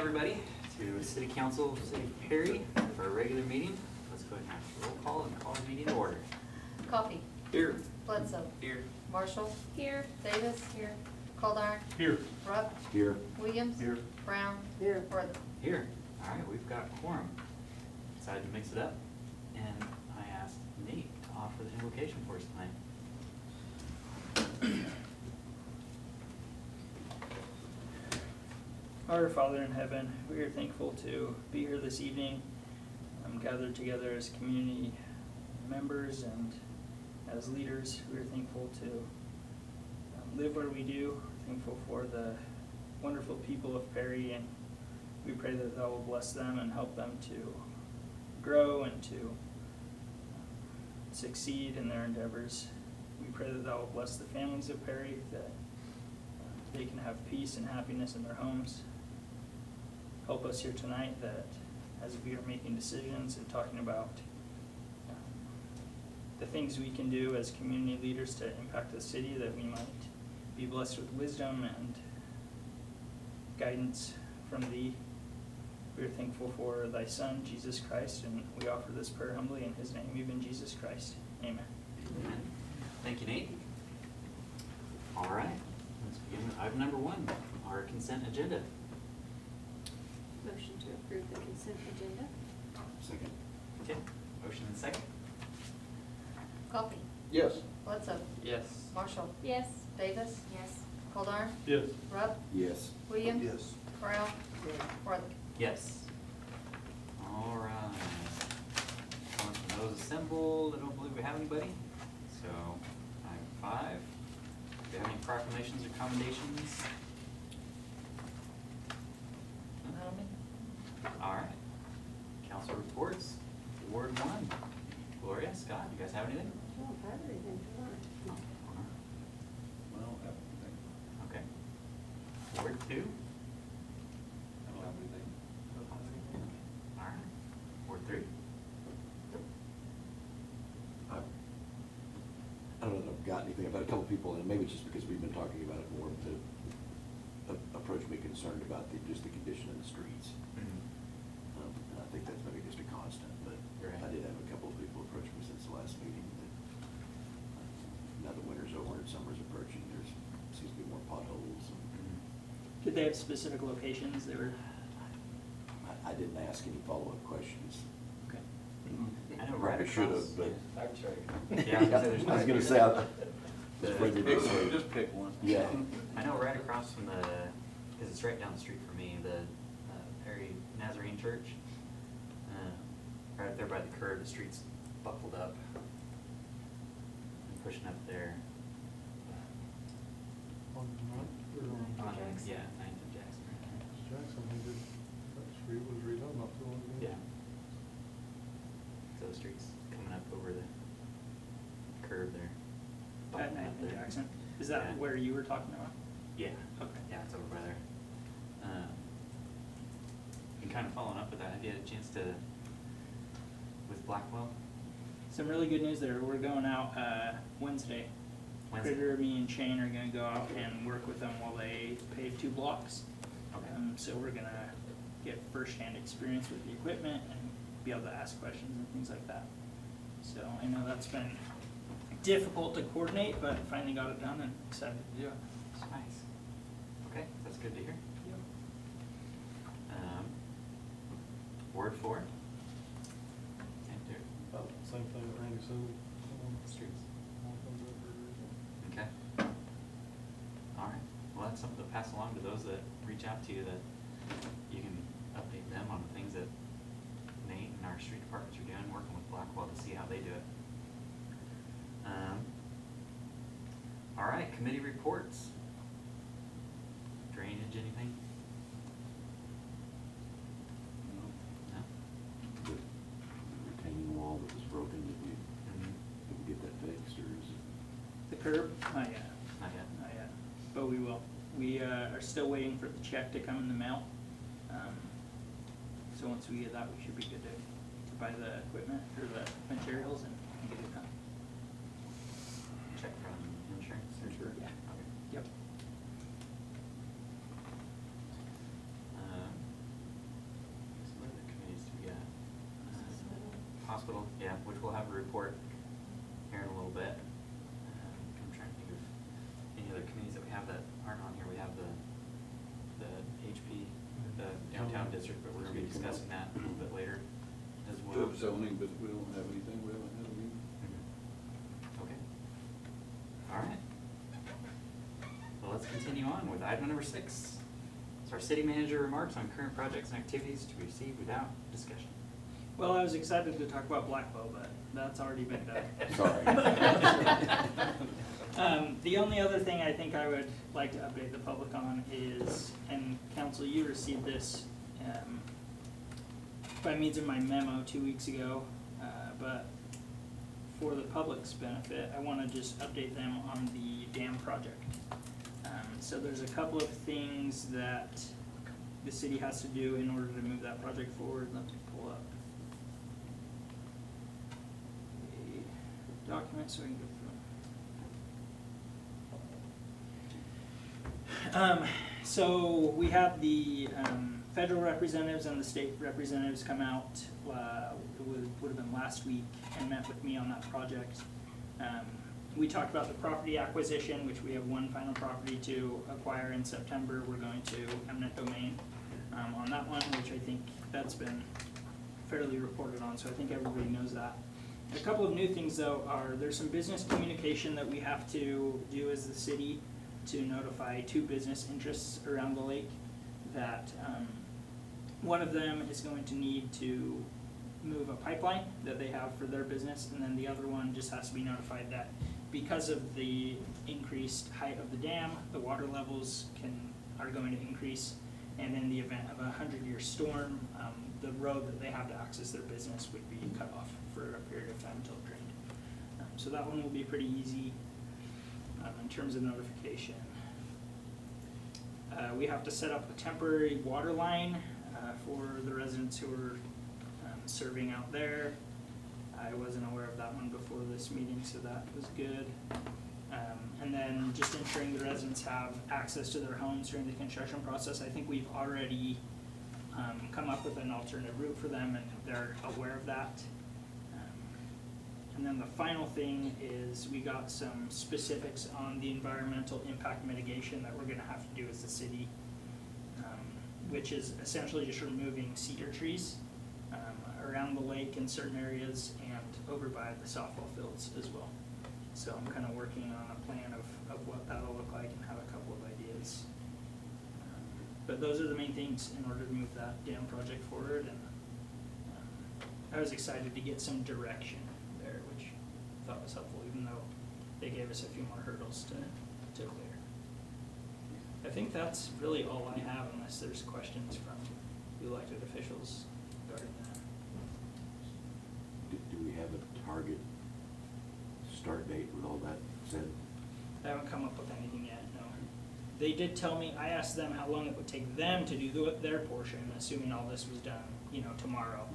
everybody, to City Council of City of Perry for a regular meeting. Let's go ahead and have a roll call and call the meeting to order. Coffee. Here. Bledsoe. Here. Marshall. Here. Davis. Here. Calderon. Here. Rupp. Here. Williams. Here. Brown. Here. Worthing. Here. All right, we've got quorum. Decided to mix it up, and I asked Nate to offer the invocation for us tonight. Our Father in heaven, we are thankful to be here this evening, gathered together as community members and as leaders. We are thankful to live where we do, thankful for the wonderful people of Perry, and we pray that Thou will bless them and help them to grow and to succeed in their endeavors. We pray that Thou will bless the families of Perry, that they can have peace and happiness in their homes. Help us here tonight that as we are making decisions and talking about the things we can do as community leaders to impact the city, that we might be blessed with wisdom and guidance from Thee. We are thankful for Thy Son, Jesus Christ, and we offer this prayer humbly in His name, even Jesus Christ. Amen. Amen. Thank you, Nate. All right, let's begin with item number 1, our consent agenda. Motion to approve the consent agenda. Second. Okay, motion and second. Coffee. Yes. Bledsoe. Yes. Marshall. Yes. Davis. Yes. Calderon. Yes. Rupp. Yes. Williams. Yes. Brown. Worthing. Yes. All right. From those assembled, I don't believe we have anybody. So, item 5. Do you have any proclamations or commendations? All right. Council reports. Ward 1. Gloria, Scott, you guys have anything? I don't have anything tonight. Well, Okay. Ward 2. I don't have anything. All right. Ward 3. I don't know if I've got anything. I've had a couple people, and maybe it's just because we've been talking about it more, to approach me concerned about just the condition of the streets. And I think that's maybe just a constant, but Right. I did have a couple of people approach me since the last meeting that now the winter's over and summer's approaching, there's seems to be more potholes. Did they have specific locations they were? I didn't ask any follow-up questions. Okay. I know right Probably should across. have, but. Yeah, I was gonna say there's I was no- gonna say, I was afraid they would say. Just pick one. Yeah. I know right across from the, because it's right down the street from me, the Perry Nazarene Church. Right up there by the curb, the street's buckled up. I'm pushing up there. On the ninth, or on On, Jackson. yeah, 9th and Jackson. Jackson, that street was redone not too long ago. Yeah. So the street's coming up over the curb there. At Bumping up 9th and there. Jackson. Is that Yeah. where you were talking about? Yeah. Okay. Yeah, it's over by there. And kind of following up with that, have you had a chance to, with Blackwell? Some really good news there. We're going out Wednesday. Wednesday? Critter, me, and Shane are gonna go out and work with them while they pave 2 blocks. Okay. So we're gonna get first-hand experience with the equipment and be able to ask questions and things like that. So I know that's been difficult to coordinate, but finally got it done and excited to do it. Nice. Okay, that's good to hear. Word 4. Enter. About the same thing that Randy said. Streets. Okay. All right. Well, that's something to pass along to those that reach out to you, that you can update them on the things that Nate and our street departments are doing, working with Blackwell to see how they do it. All right, committee reports. Drainage, anything? No? The retaining wall that was broken, did we get that fixed, or is it? The curb? Not yet. Not yet? Not yet, but we will. We are still waiting for the check to come in the mail. So once we get that, we should be good to buy the equipment or the materials and get it done. Check from insurance? Sure. Yeah. Okay. Yep. hospital, yeah, which we'll have a report here in a little bit. I'm trying to think of any other committees that we have that aren't on here. We have the HP, the downtown district, but we're gonna be discussing that a little bit later as We well. have zoning, but we don't have anything, we haven't had a meeting. Mhm. Okay. All right. Well, let's continue on with item number 6. It's our city manager remarks on current projects and activities to be received without discussion. Well, I was excited to talk about Blackwell, but that's already been done. Sorry. The only other thing I think I would like to update the public on is, and council, you received this by means of my memo 2 weeks ago, but for the public's benefit, I want to just update them on the dam project. So there's a couple of things that the city has to do in order to move that project forward. Let me pull up the document so I can go through them. So we have the federal representatives and the state representatives come out, would have been last week, and met with me on that project. We talked about the property acquisition, which we have one final property to acquire in September. We're going to eminent domain on that one, which I think that's been fairly reported on, so I think everybody knows that. A couple of new things though are, there's some business communication that we have to do as the city to notify 2 business interests around the lake that one of them is going to need to move a pipeline that they have for their business, and then the other one just has to be notified that because of the increased height of the dam, the water levels are going to increase, and in the event of a 100-year storm, the road that they have to access their business would be cut off for a period of time until it drained. So that one will be pretty easy in terms of notification. We have to set up a temporary water line for the residents who are serving out there. I wasn't aware of that one before this meeting, so that was good. And then just ensuring the residents have access to their homes during the construction process. I think we've already come up with an alternate route for them, and they're aware of that. And then the final thing is we got some specifics on the environmental impact mitigation that we're gonna have to do as a city, which is essentially just removing cedar trees around the lake in certain areas and over by the softball fields as well. So I'm kind of working on a plan of what that'll look like and have a couple of ideas. But those are the main things in order to move that dam project forward, and I was excited to get some direction there, which I thought was helpful, even though they gave us a few more hurdles to clear. I think that's really all I have, unless there's questions from the elected officials regarding that. Do we have a target start date with all that said? I haven't come up with anything yet, no. They did tell me, I asked them how long it would take them to do their portion, assuming all this was done, tomorrow.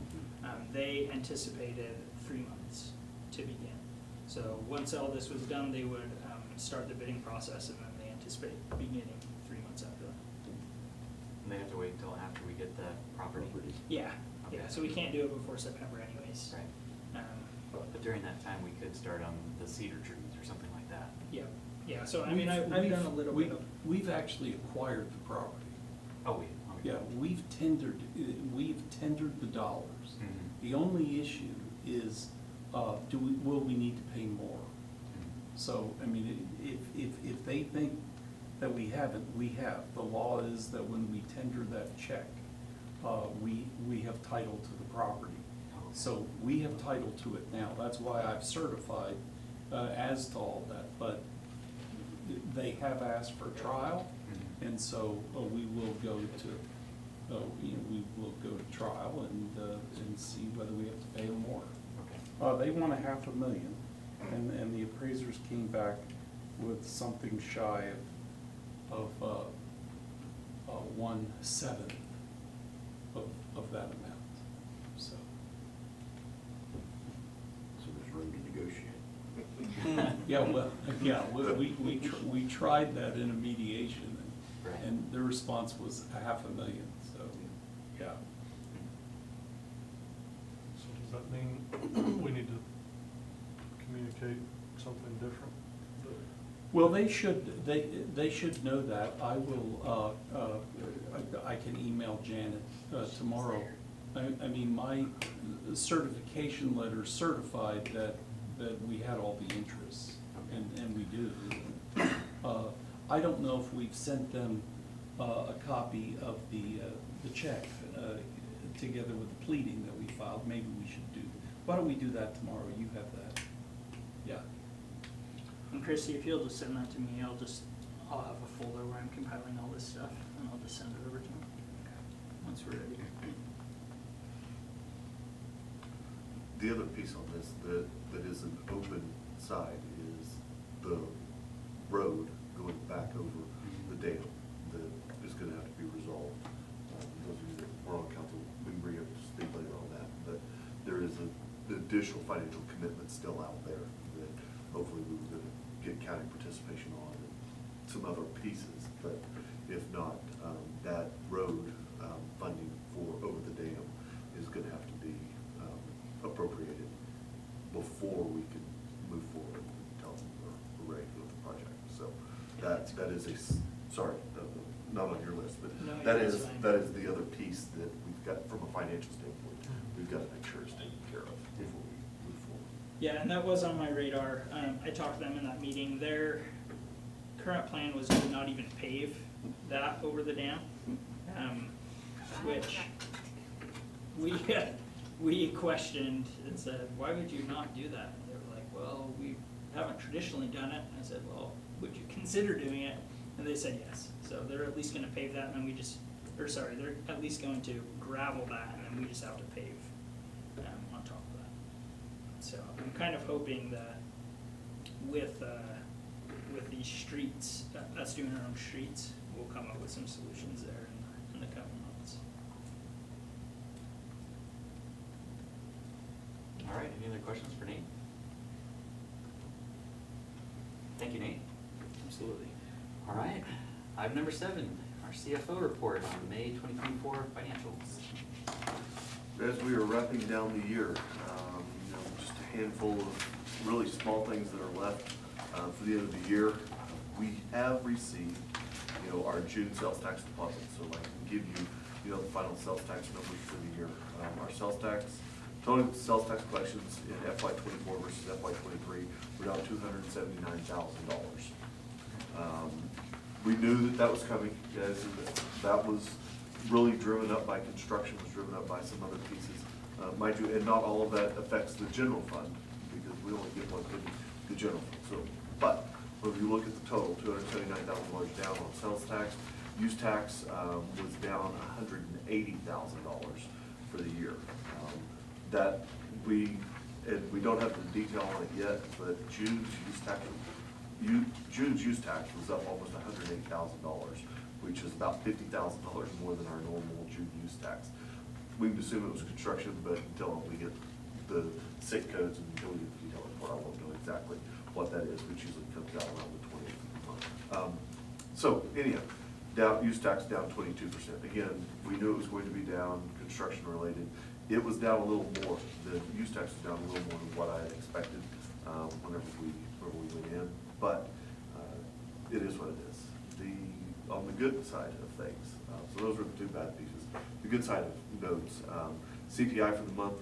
They anticipated 3 months to begin. So once all this was done, they would start the bidding process, and then they anticipate beginning 3 months after that. And they have to wait until after we get the property. Yeah, Okay. yeah, so we can't do it before September anyways. Right. But during that time, we could start on the cedar trees or something like that. Yeah, so I mean, I've done a little bit of. We've actually acquired the property. Oh, okay. Yeah, we've tendered the dollars. Mhm. The only issue is, will we need to pay more? Mhm. So, I mean, if they think that we haven't, we have. The law is that when we tender that check, we have title to the property. Okay. So we have title to it now. That's why I've certified as to all that. But they have asked for trial, Mhm. and so we will go to, we will go to trial and see whether we have to pay them more. Okay. They want $500,000, and the appraisers came back with something shy of 1/7 of that amount, so. So there's room to negotiate. Yeah, well, yeah, we tried that in a mediation, Right. and the response was $500,000, so, yeah. So does that mean we need to communicate something different. Well, they should know that. I will, I can email Janet tomorrow. I mean, my certification letter certified that we had all the interests, and we do. I don't know if we've sent them a copy of the check together with the pleading that we filed. Maybe we should do. Why don't we do that tomorrow? You have that. Yeah. And Christie, if you'll just send that to me, I'll have a folder where I'm compiling all this stuff, and I'll just send it over to him once we're ready. The other piece on this that is an open side is the road going back over the dam that is gonna have to be resolved. Those of you that were on council, we can bring up to speak later on that, but there is an additional financial commitment still out there that hopefully we were gonna get county participation on and some other pieces, but if not, that road funding for over the dam is gonna have to be appropriated before we can move forward and tell them we're ready to go with the project. So that is sorry, not on your list, but No, that that's is fine. the other piece that we've got from a financial standpoint. We've got to make sure it's taken care of before we move forward. Yeah, and that was on my radar. I talked to them in that meeting. Their current plan was to not even pave that over the dam, which we questioned and said, why would you not do that? And they were like, well, we haven't traditionally done it. And I said, well, would you consider doing it? And they said yes. So they're at least gonna pave that, and then they're at least going to gravel that, and then we just have to pave on top of that. So I'm kind of hoping that with these streets, us doing our own streets, we'll come up with some solutions there in the coming months. All right, any other questions for Nate? Thank you, Nate. Absolutely. All right, item number 7, our CFO report on May 2024 financials. As we are wrapping down the year, just a handful of really small things that are left for the end of the year. We have received, our June sales tax deposit, so I can give you, the final sales tax numbers for the year. Our sales tax, total sales tax collections in FY '24 versus FY '23 were down $279,000. We knew that was coming, guys, and that was really driven up by construction, was driven up by some other pieces. Mind you, and not all of that affects the general fund, because we only get one thing, the general fund. So, but when you look at the total, $279,000 down on sales tax, use tax was down $180,000 for the year. That we don't have the detail on it yet, but June's use tax was up almost $108,000, which is about $50,000 more than our normal June use tax. We would assume it was construction, but until we get the SIC codes and until we get the detailed report, I won't know exactly what that is, which usually comes out around the 20th of the month. So anyhow, use tax down 22%. Again, we knew it was going to be down, construction related. It was down a little more. The use tax was down a little more than what I had expected whenever we went in, but it is what it is. On the good side of things, so those are the two bad pieces. The good side of notes, CPI for the month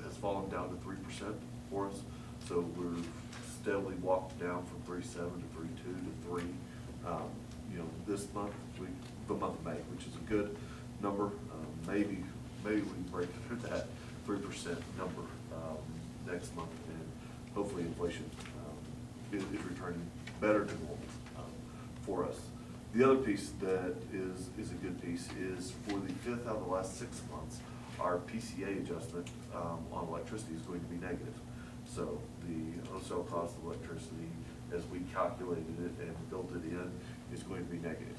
has fallen down to 3% for us, so we're steadily walked down from 3.7 to 3.2 to 3. This month, the month of May, which is a good number. Maybe we can break through that 3% number next month, and hopefully inflation is returning better to normal for us. The other piece that is a good piece is for the 5th out of the last 6 months, our PCA adjustment on electricity is going to be negative. So the wholesale cost of electricity, as we calculated it and built it in, is going to be negative.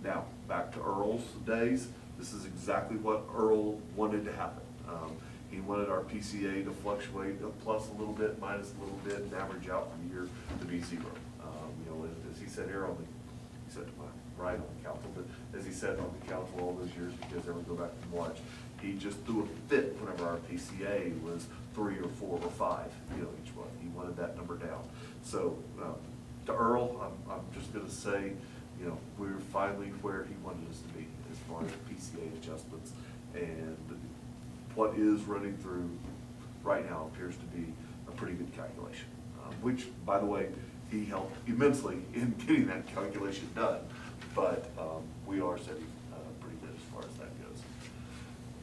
Now, back to Earl's days, this is exactly what Earl wanted to happen. He wanted our PCA to fluctuate plus a little bit, minus a little bit, and average out for the year to be 0. As he said here he said to my right on the council, but as he said on the council all those years, because everyone go back and watch, He just threw a fit whenever our PCA was 3 or 4 or 5, each month. He wanted that number down. So, to Earl, I'm just gonna say, we're finally where he wanted us to be as far as PCA adjustments. And what is running through right now appears to be a pretty good calculation, which, by the way, he helped immensely in getting that calculation done. But we are sitting pretty good as far as that goes.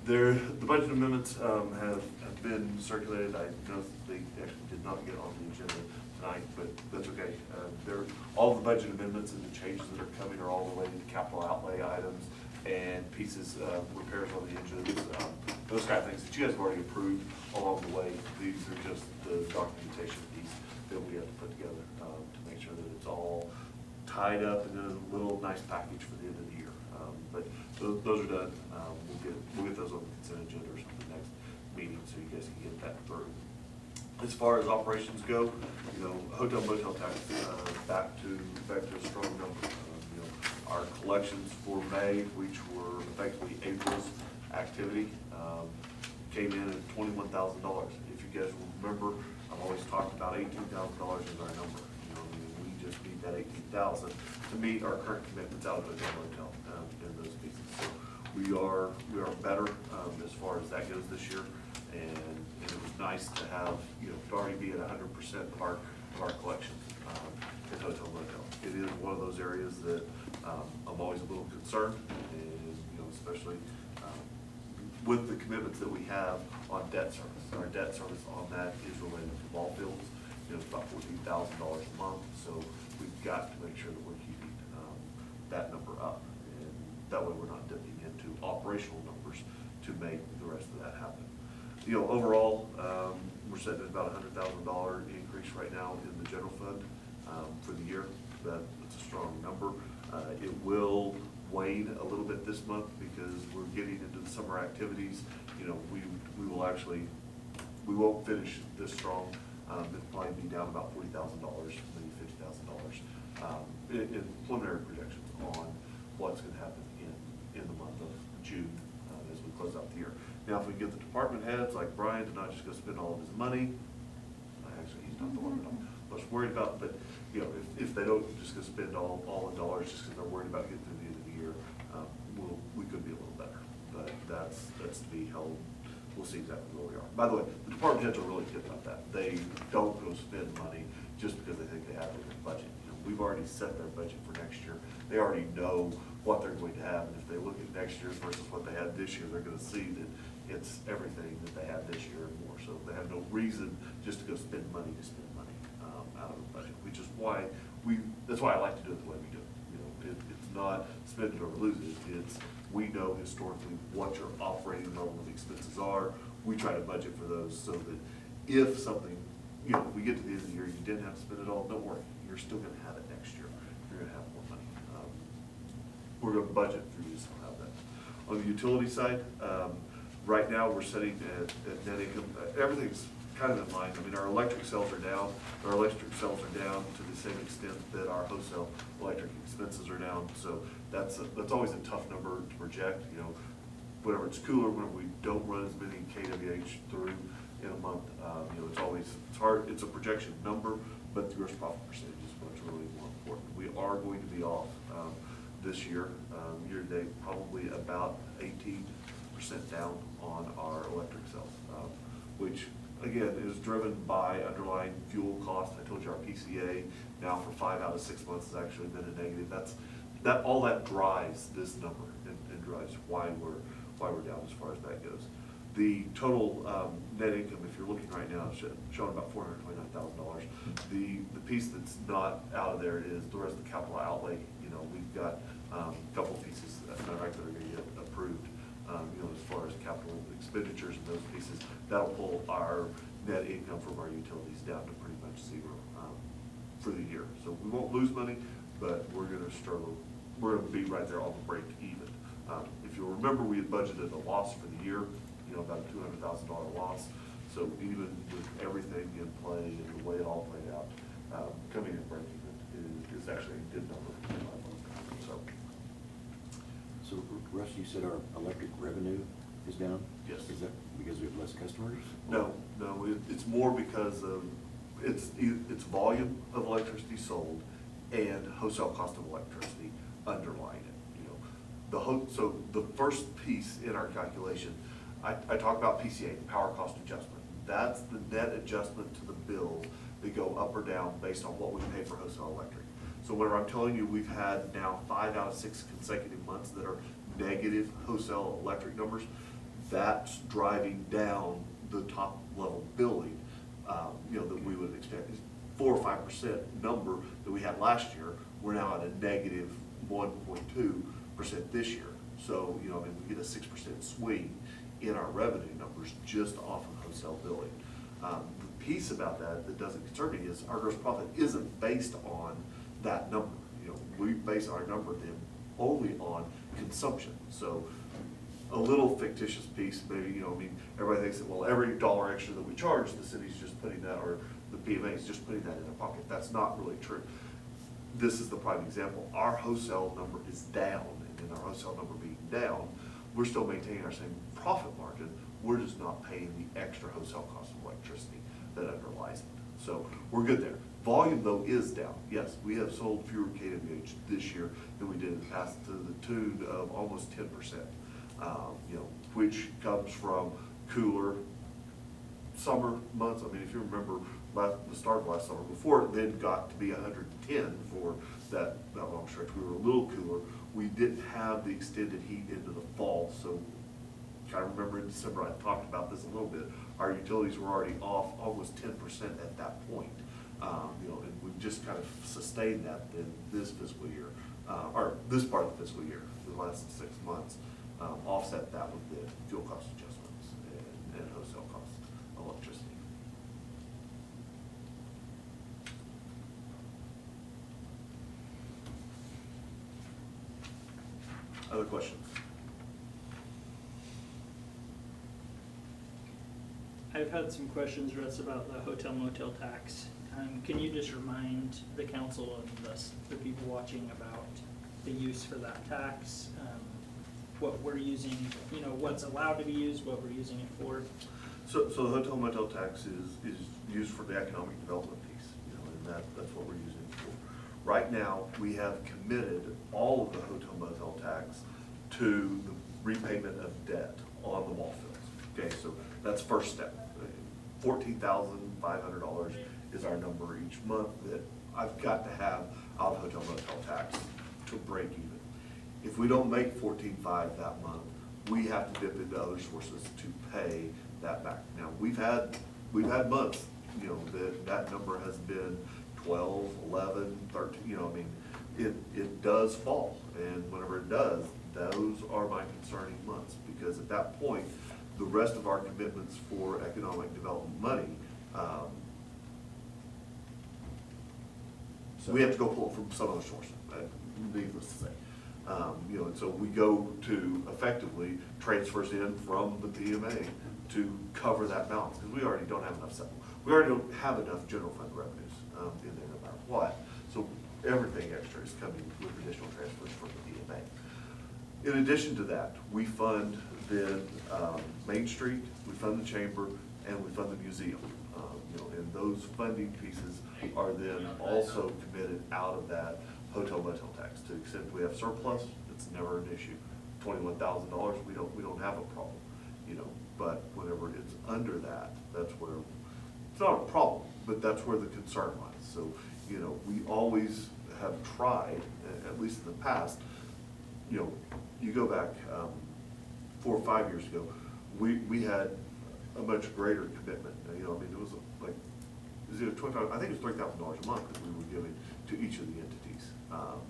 The budget amendments have been circulated. I know they actually did not get on the agenda tonight, but that's okay. All the budget amendments and the changes that are coming are all related to capital outlay items and pieces, repairs on the engines, those kind of things that you guys have already approved along the way. These are just the documentation piece that we have to put together to make sure that it's all tied up in a little nice package for the end of the year. But those are done. We'll get those on the consent agenda or something next meeting, so you guys can get that through. As far as operations go, hotel motel tax, back to a strong number. Our collections for May, which were effectively April's activity, came in at $21,000. If you guys will remember, I've always talked about $18,000 as our number. We just need that $18,000 to meet our current commitments out of hotel motel in those pieces. So we are better as far as that goes this year, and it was nice to have to already be at 100% of our collections in hotel motel. It is one of those areas that I'm always a little concerned, and especially with the commitments that we have on debt service. Our debt service on that is related to ball fields. It's about $14,000 a month, so we've got to make sure that we're keeping that number up, and that way we're not dipping into operational numbers to make the rest of that happen. Overall, we're sitting at about $100,000 increase right now in the general fund for the year. That's a strong number. It will wane a little bit this month because we're getting into the summer activities. We won't finish this strong. It'll probably be down about $40,000, maybe $50,000 in preliminary projections on what's going to happen in the month of June as we close out the year. Now, if we get the department heads like Brian to not just go spend all of his money, actually he's not the one that I'm most worried about, but if they don't just go spend all the dollars just because they're worried about getting through the end of the year, we could be a little better. But that's to be held. We'll see exactly where we are. By the way, the department heads are really good about that. They don't go spend money just because they think they have it in their budget. We've already set their budget for next year. They already know what they're going to have, and if they look at next year versus what they had this year, they're going to see that it's everything that they had this year and more. So they have no reason just to go spend money out of the budget, which is why that's why I like to do it the way we do it. It's not spend it or lose it. It's we know historically what your operating level of expenses are. We try to budget for those so that if something, we get to the end of the year, you didn't have to spend it all, don't worry. You're still going to have it next year. You're going to have more money. We're going to budget for you to still have that. On the utility side, right now we're sitting at net income. Everything's kind of in line. Our electric sales are down. Our electric sales are down to the same extent that our wholesale electric expenses are down. So that's always a tough number to project. Whenever it's cooler, whenever we don't run as many kWh through in a month, it's hard. It's a projection number, but the gross profit percentage is what's really more important. We are going to be off this year, year to date, probably about 18% down on our electric sales, which again is driven by underlying fuel cost. I told you our PCA now for 5 out of 6 months has actually been a negative. All that drives this number and drives why we're down as far as that goes. The total net income, if you're looking right now, is showing about $429,000. The piece that's not out of there is the rest of the capital outlay. We've got a couple pieces that are going to get approved. As far as capital expenditures and those pieces, that'll pull our net income from our utilities down to pretty much zero for the year. So we won't lose money, but we're going to struggle. We're going to be right there on the break even. If you'll remember, we had budgeted a loss for the year, about a $200,000 loss. So even with everything in play and the way it all played out, coming in break even is actually a good number. So Russ, you said our electric revenue is down? Yes. Is that because we have less customers? No, it's more because of, it's volume of electricity sold and wholesale cost of electricity underlying it, you know. So the first piece in our calculation, I talk about PCA, the power cost adjustment. That's the net adjustment to the bills that go up or down based on what we pay for wholesale electric. So whenever I'm telling you we've had now 5 out of 6 consecutive months that are negative wholesale electric numbers, that's driving down the top level billing, you know, that we would expect. 4 or 5% number that we had last year, we're now at a negative 1.2% this year. So, you know, I mean, we get a 6% swing in our revenue numbers just off of wholesale billing. The piece about that doesn't concern me is our gross profit isn't based on that number. You know, we base our number then only on consumption. So a little fictitious piece, maybe, you know, I mean, everybody thinks that, well, every dollar extra that we charge, the city's just putting that, or the PMA is just putting that in their pocket. That's not really true. This is the prime example. Our wholesale number is down, and in our wholesale number being down, we're still maintaining our same profit margin. We're just not paying the extra wholesale cost of electricity that underlies it. So we're good there. Volume, though, is down. Yes, we have sold fewer KWH this year than we did in the past, to the tune of almost 10%. You know, which comes from cooler summer months. I mean, if you remember the start of last summer, before it then got to be 110 for that long stretch, we were a little cooler. We didn't have the extended heat into the fall, so I remember in December I talked about this a little bit. Our utilities were already off almost 10% at that point. You know, and we've just kind of sustained that in this fiscal year, or this part of the fiscal year, the last 6 months, offset that with the fuel cost adjustments and wholesale cost of electricity. Other questions? I've had some questions, Russ, about the hotel motel tax. Can you just remind the council and the people watching about the use for that tax? What we're using, you know, what's allowed to be used, what we're using it for? So the hotel motel tax is used for the economic development piece, you know, and that's what we're using it for. Right now, we have committed all of the hotel motel tax to the repayment of debt on the ball fields. Okay, so that's first step. $14,500 is our number each month that I've got to have out of hotel motel tax to break even. If we don't make $14,500 that month, we have to dip into other sources to pay that back. Now, we've had months, you know, that number has been 12, 11, 13, you know, I mean, it does fall. And whenever it does, those are my concerning months, because at that point, the rest of our commitments for economic development money, we have to go pull it from some other source, needless to say. You know, and so we go to effectively transfers in from the PMA to cover that balance, because we already don't have enough we already don't have enough general fund revenues in there no matter what. So everything extra is coming with additional transfers from the PMA. In addition to that, we fund then Main Street, we fund the chamber, and we fund the museum. You know, and those funding pieces are then also committed out of that hotel motel tax. To the extent we have surplus, it's never an issue. $21,000, we don't have a problem, you know. But whenever it's under that, that's where it's not a problem, but that's where the concern lies. So, you know, we always have tried, at least in the past, you know, you go back 4 or 5 years ago, we had a much greater commitment. You know, I mean, it was like, either $25, I think it was $3,000 a month that we were giving to each of the entities.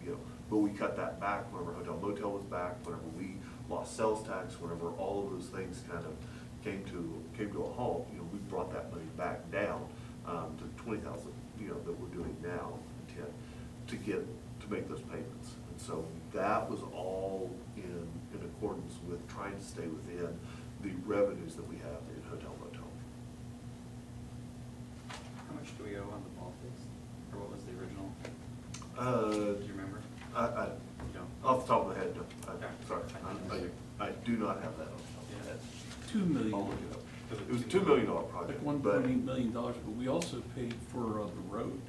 You know, but we cut that back whenever hotel motel was back, whenever we lost sales tax, whenever all of those things kind of came to a halt. You know, we brought that money back down to $20,000. You know, that we're doing now to make those payments. And so that was all in accordance with trying to stay within the revenues that we have in hotel motel. How much do we owe on the ball fields? Or what was the original? Do you remember? I You don't? off the top of my head, no. Okay. Sorry, I I do not have that off the top of my head. $2 million project, Like but $1.8 million, but we also paid for the road,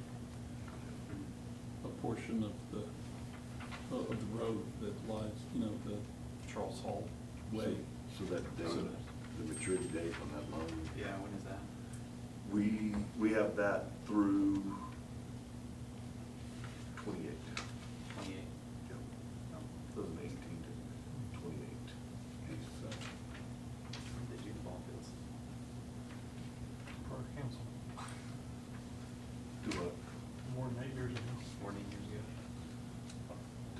a portion of the road that lies, you know, the Charles Hall Way. So that date, the maturity date on that loan? Yeah, when is that? we have that through 28. 28. Yep. 2018 to 28. When did you do the ball fields? Park Council, Do what? more than 8 years ago, 14 years ago.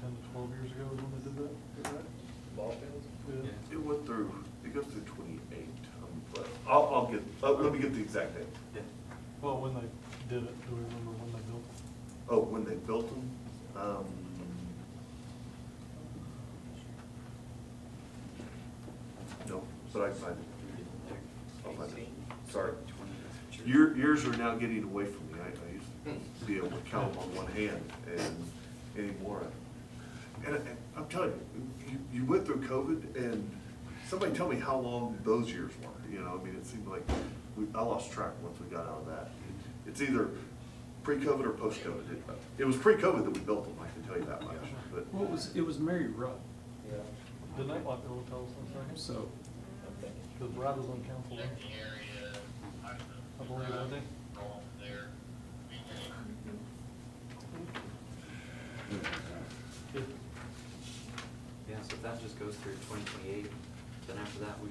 10 to 12 years ago is when they did that, is that right? Ball fields? Yeah. Yeah. It went through, it goes through 28, but I'll get, let me get the exact date. Yeah. Well, when they did it, do we remember when they built it? Oh, when they built them, no, but I can find it. I'll find it. Sorry. Years are now getting away from me. I used to be able to count them on one hand and anymore. And I'm telling you, you went through COVID and somebody tell me how long those years were, you know, I mean, it seemed like I lost track once we got out of that. It's either pre-COVID or post-COVID. It was pre-COVID that we built them, I can tell you that much, but. Well, it was Mary Rupp, Didn't that like to tell us in a second? so, Because Brad was on council then. I believe, wasn't he? Yeah. Yeah, so if that just goes through 2028, then after that, we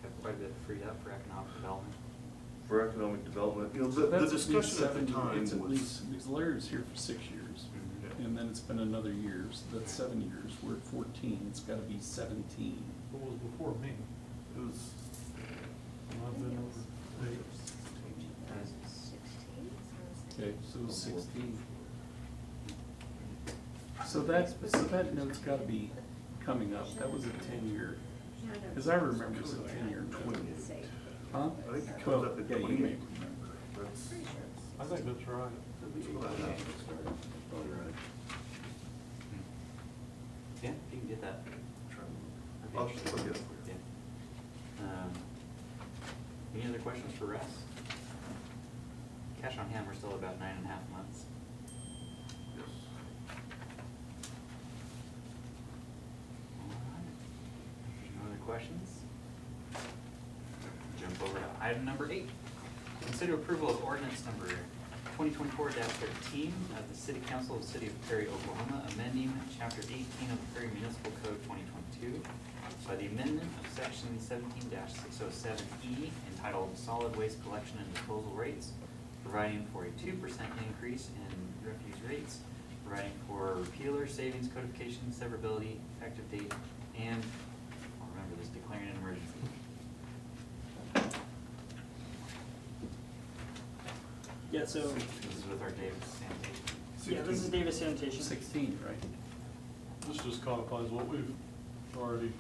have quite a bit freed up for economic development. For economic development, you know, so the that's at least discussion at the 7 time it's at was. least, because Larry was here for 6 years, Yeah. and then it's been another year, so that's 7 years. We're at 14, it's gotta be 17. What was before me? It was, And I've been over 8. Okay, so it was 16. So that note's gotta be coming up. That was a 10-year, because I remember it was a 10-year 28. Huh? I think it comes Well, up at yeah, you may 28. remember. That's, I think that's right. that's what I have. Yeah, if you can get that. I'll just look it up. Yeah. Any other questions for Russ? Cash on hand, we're still about 9.5 months. Yes. All right. If there's no other questions, jump over to item number 8. Consider approval of ordinance number 2024-13 of the City Council of the City of Perry, Oklahoma, amending Chapter 18 of the Perry Municipal Code 2022 by the amendment of Section 17-607E entitled Solid Waste Collection and Disposal Rates, providing for a 2% increase in refuse rates, providing for repealer, savings, codification, severability, effective date, and, I'll remember this, declaring an emergency. Yeah, so, This is with our Davis sanitation. yeah, this is Davis Sanitation. 16, right? This just codifies what we've already,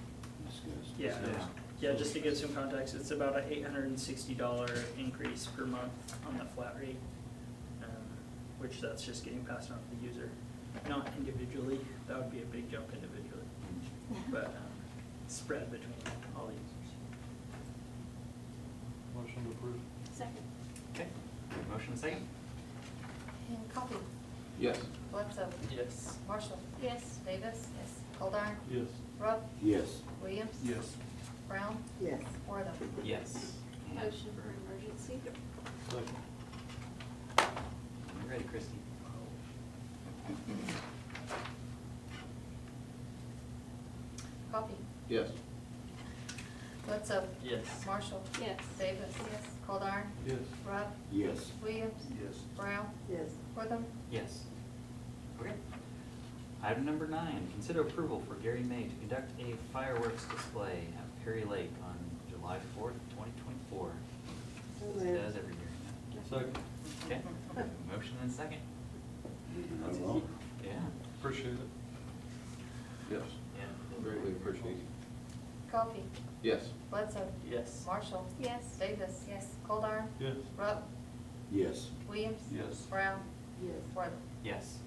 Yeah, yeah, just to give some context, it's about a $860 increase per month on the flat rate, which that's just getting passed on to the user, not individually. That would be a big jump individually, but spread between all users. motion to approve. Second. Okay, motion and second? And Coffee, Yes. Bledsoe, Yes. Marshall. Yes. Davis. Yes. Goldar. Yes. Rupp. Yes. Williams. Yes. Brown. Yes. Wortham. Yes. And Motion for emergency. Second. when you're ready, Christie. Coffee, Yes. Bledsoe. Yes. Marshall. Yes. Davis. Yes. Goldar. Yes. Rupp. Yes. Williams. Yes. Brown. Yes. Wortham. Yes. Okay. Item number 9, consider approval for Gary May to conduct a fireworks display at Perry Lake on July 4th, 2024. So As he moved. does every year. Second. Okay, motion and second. That's easy. Yeah. Appreciate it. Yes. Yeah. Greatly appreciate. Coffee, Yes. Bledsoe. Yes. Marshall. Yes. Davis. Yes. Goldar. Yes. Rupp. Yes. Williams. Yes. Brown. Yes. Wortham. Yes.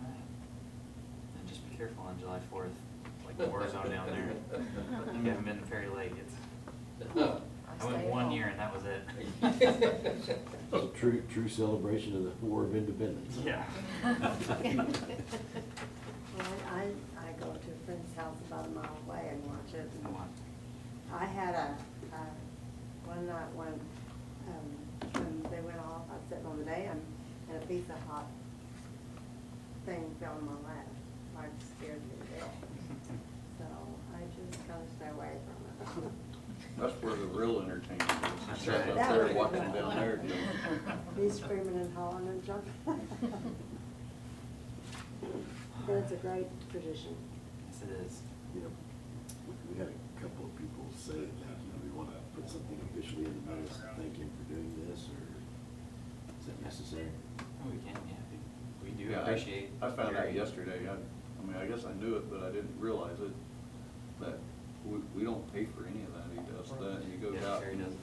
All right. And just be careful on July 4th, like the war zone down there. If you haven't been to Perry Lake, it's I went stayed 1 home. year and that was it. It's a true celebration of the War of Independence. Yeah. Well, I go to a friend's house about a mile away and watch it. Come on. I had one night when they went off, I was sitting on the dam, and a piece of hot thing fell in my lap. Like scared me to death. So I just gotta stay away from it. That's where the real entertainment is. That's Sitting right. up That there would- watching down there. Be screaming and hollering and jumping. But it's a great tradition. Yes, it is. You know, we had a couple of people say, thank you, we want to put something officially in the minutes, thank him for doing this, or is that necessary? Oh, we can, yeah. We do Yeah, appreciate. I found out Gary. yesterday, I mean, I guess I knew it, but I didn't realize it, that we don't pay for any of that. He does that, and he goes Yeah, out Gary does.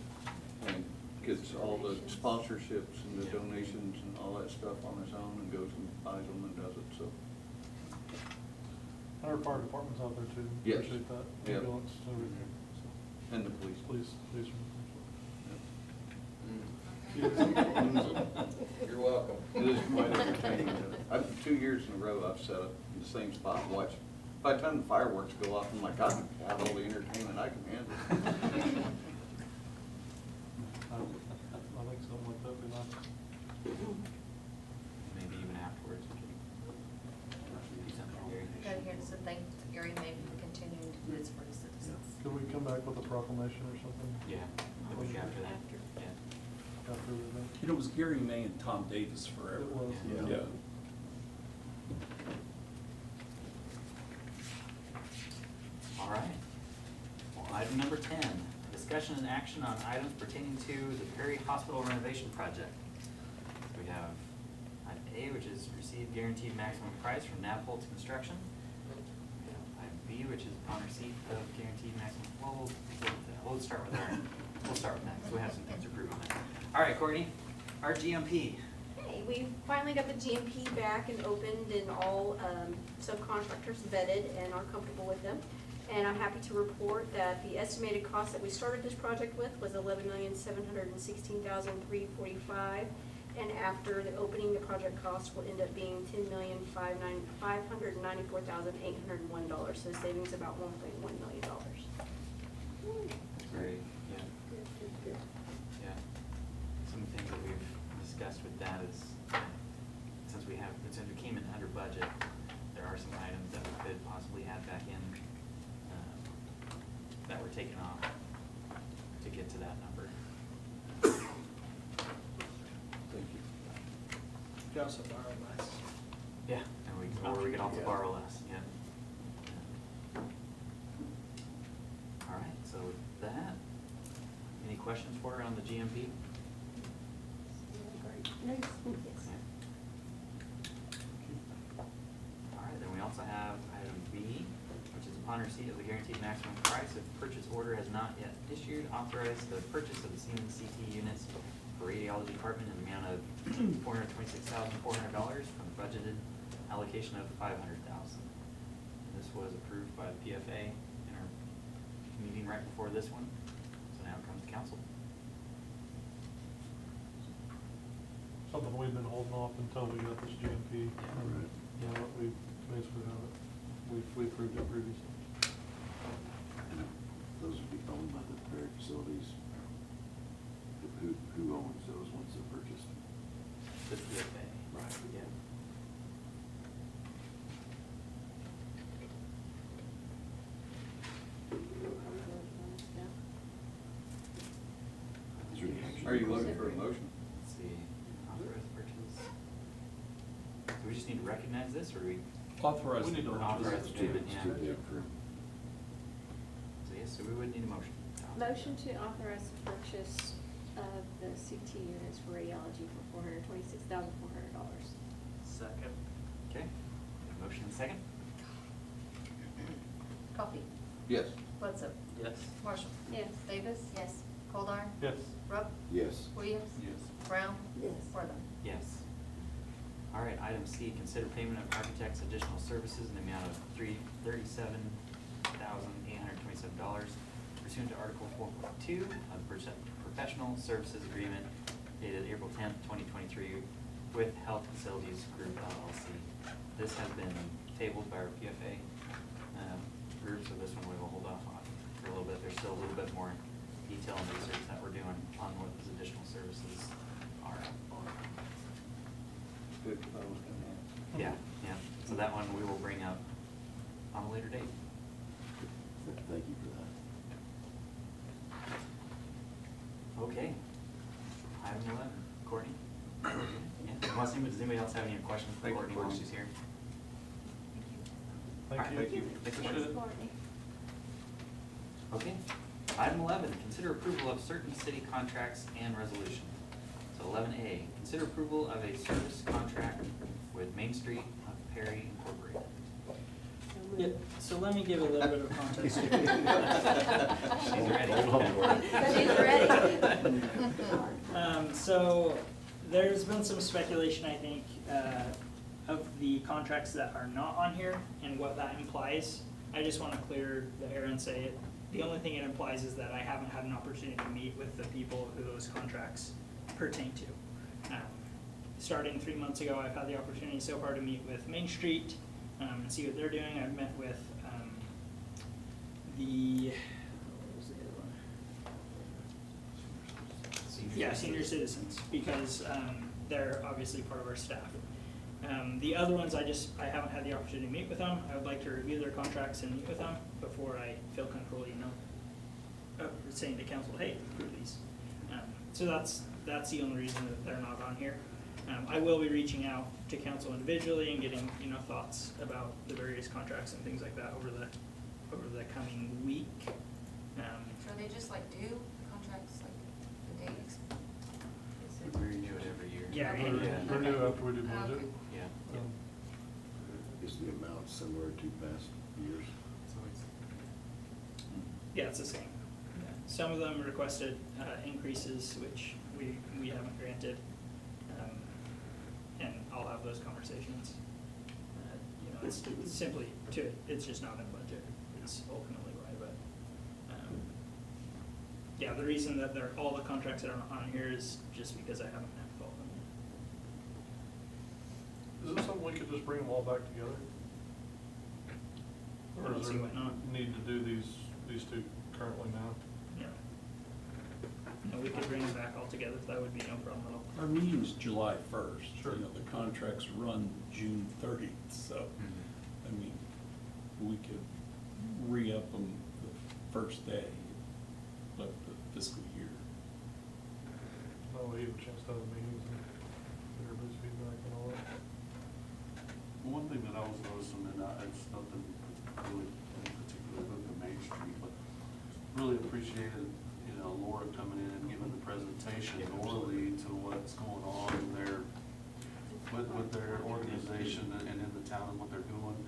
and gets all the sponsorships and the Yeah. donations and all that stuff on his own, and goes and buys them and does it, so. And our fire department's out there too. Yes. Appreciate that. Yep. Ambulance, everything. So, And the police. Please. You're welcome. It is quite entertaining. 2 years in a row, I've sat up in the same spot and watched. By the time the fireworks go off, I'm like, I can have all the entertainment I can handle. I think something like that would be nice. Maybe even afterwards, we can do something for Gary. Good here, so thank Gary May for continuing to do this for the citizens. Could we come back with a proclamation or something? Yeah, the week after that, yeah. After the event? You know, it was Gary May and Tom Davis forever. It was. Yeah. All right. Well, item number 10, discussion and action on items pertaining to the Perry Hospital renovation project. We have item A, which is receive guaranteed maximum price from Navholz Construction. We have item B, which is upon receipt of guaranteed maximum, we'll start with that. We'll start with that, because we have some things to prove on that. All right, Courtney, our GMP. Hey, we finally got the GMP back and opened and all subcontractors vetted and are comfortable with them. And I'm happy to report that the estimated cost that we started this project with was $11,716,345. And after the opening, the project cost will end up being $10,594,801. So the savings about $1.1 million. That's great, yeah. Yeah. Some of the things that we've discussed with that is, since we came in under budget, there are some items that we could possibly add back in, that were taken off to get to that number. Thank you. You also borrow less. Yeah, and or we could also borrow less, yeah. All right, so with that, any questions for her on the GMP? Yes. All right, then we also have item B, which is upon receipt of the guaranteed maximum price, if purchase order has not yet issued, authorize the purchase of the Siemens CT units for radiology department in the amount of $426,400 from the budgeted allocation of $500,000. This was approved by the PFA in our meeting right before this one, so now it comes to council. Something we've been holding off until we got this GMP. Yeah. You know, we basically have it, we approved it previously. And those would be owned by the Perry facilities. Who owns those ones that purchased? The PFA. Right. Yeah. Is there any action? Are you looking for a motion? Let's see, authorized purchase. Do we just need to recognize this, or do we? Authorize We the need to purchase. authorize It's the too, payment, it's yeah. too big for, So yes, so we would need a motion. Motion to authorize the purchase of the CT units for radiology for $426,400. Second. Okay, motion and second? Coffee, Yes. Bledsoe, Yes. Marshall. Yes. Davis. Yes. Goldar. Yes. Rupp. yes. Williams. Yes. Brown. Yes. Wortham. Yes. All right, item C, consider payment of architect's additional services in the amount of $37,827 pursuant to Article 4.2 of the Professional Services Agreement dated April 10th, 2023 with Health Facilities Group LLC. This has been tabled by our PFA group, so this one we will hold off on for a little bit. There's still a little bit more detail and research that we're doing on what those additional services are. Good, 'cause I was gonna ask. Yeah, yeah. So that one we will bring up on a later date. Thank you for that. Okay. Item 11, Courtney. Yeah. Unless anybody, does anybody else have any questions for Thank you, Courtney while Courtney. she's here? Thank All right, you. Thank you. Appreciate it. Okay. Item 11, consider approval of certain city contracts and resolutions. So 11A, consider approval of a service contract with Main Street of Perry Incorporated. Yeah, so let me give a little bit of context. She's ready. Hold on, Courtney. She's ready. So there's been some speculation, I think, of the contracts that are not on here and what that implies. I just want to clear the air and say it. The only thing it implies is that I haven't had an opportunity to meet with the people who those contracts pertain to. Starting 3 months ago, I've had the opportunity so far to meet with Main Street and see what they're doing. I've met with what was the other one? Yeah, senior citizens, because they're obviously part of our staff. The other ones, I haven't had the opportunity to meet with them. I would like to review their contracts and meet with them before I feel comfortable, saying to council, hey, approve these. So that's the only reason that they're not on here. I will be reaching out to council individually and getting, thoughts about the various contracts and things like that over the coming week. So they just like do contracts, like the dates? We renew it every year. Yeah, Okay. Renew after we do budget. Okay. Yeah. Is the amount similar to past years? So it's, Yeah, it's the same. Yeah. Some of them requested increases, which we haven't granted. And I'll have those conversations. It's simply it's just not in budget. It's ultimately why, but, yeah, the reason that all the contracts that are on here is just because I haven't met with all of them. Is this something we could just bring them all back together? I Or don't is see there why not. need to do these two currently now? Yeah. No, we could bring them back all together. That would be no problem at all. Our meeting's July 1st. Sure. The contracts run June 30th, so, I mean, we could re-up them the first day of the fiscal year. That way you have a chance to have the meetings and get everybody's feedback and all that. One thing that I was noticing, and it's nothing really in particular with the Main Street, but really appreciated, Laura coming in and giving the presentation orally to what's going on in with their organization and in the town and what they're doing.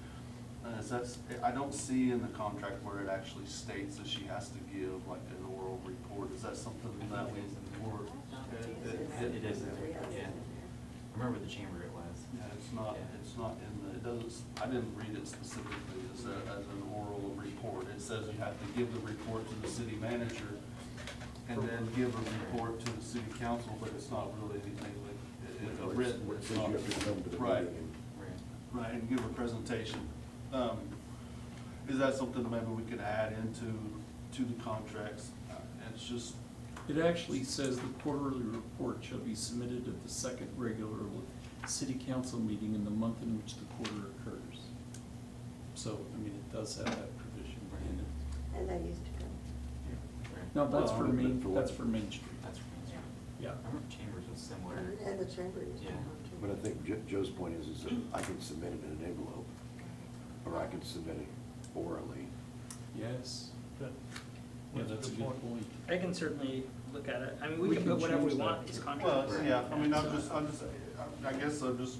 I don't see in the contract where it actually states that she has to give like an oral report. Is that something that we, or? It is, yeah. I remember the chamber it was. Yeah, it's not in the, it doesn't, I didn't read it specifically as an oral report. It says you have to give the report to the city manager and then give a report to the city council, but it's not really anything like, written. It It's says not- you have to come to the Right. meeting and Right, and give a presentation. Is that something maybe we could add into the contracts? It's just, It actually says the quarterly report shall be submitted at the second regular city council meeting in the month in which the quarter occurs. So, I mean, it does have that provision in it. And they used to come. No, that's for Well, Main, for that's what? for Main Street. That's from Main Street. Yeah. I remember chambers was similar. And the chamber used to Yeah. come too. But I think Joe's point is that I can submit it in an envelope, or I can submit it orally. Yes. Good. Yeah, that's a good point. I can certainly look at it. I mean, we We can can put whatever we choose want that. in these contracts. well, yeah, I mean, I guess I'm just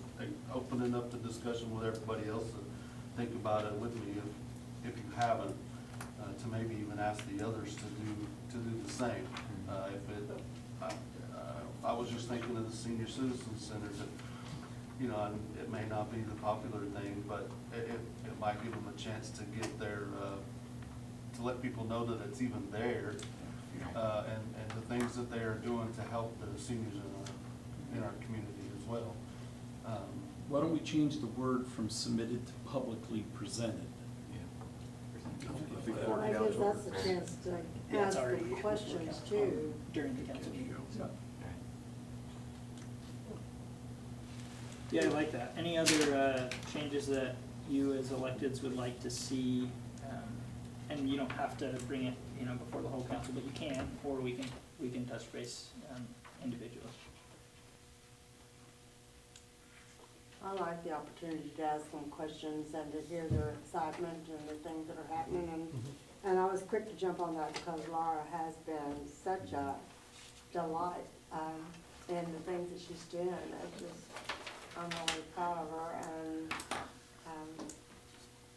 opening up the discussion with everybody else to think about it with me, if you haven't, to maybe even ask the others to do the same. I was just thinking of the senior citizen center that, and it may not be the popular thing, but it might give them a chance to get their, to let people know that it's even there, and the things that they are doing to help the seniors in our community as well. Why don't we change the word from submitted to publicly presented? I think Well, I guess that's the chance to Yeah, it's ask already the questions worked out too. during the council meeting. So. Okay. Yeah, I like that. Any other changes that you as electeds would like to see? And you don't have to bring it, before the whole council, but you can, or we can touch base individually. I like the opportunity to ask them questions and to hear their excitement and the things that are happening. And I was quick to jump on that because Laura has been such a delight in the things that she's doing. I'm really proud of her, and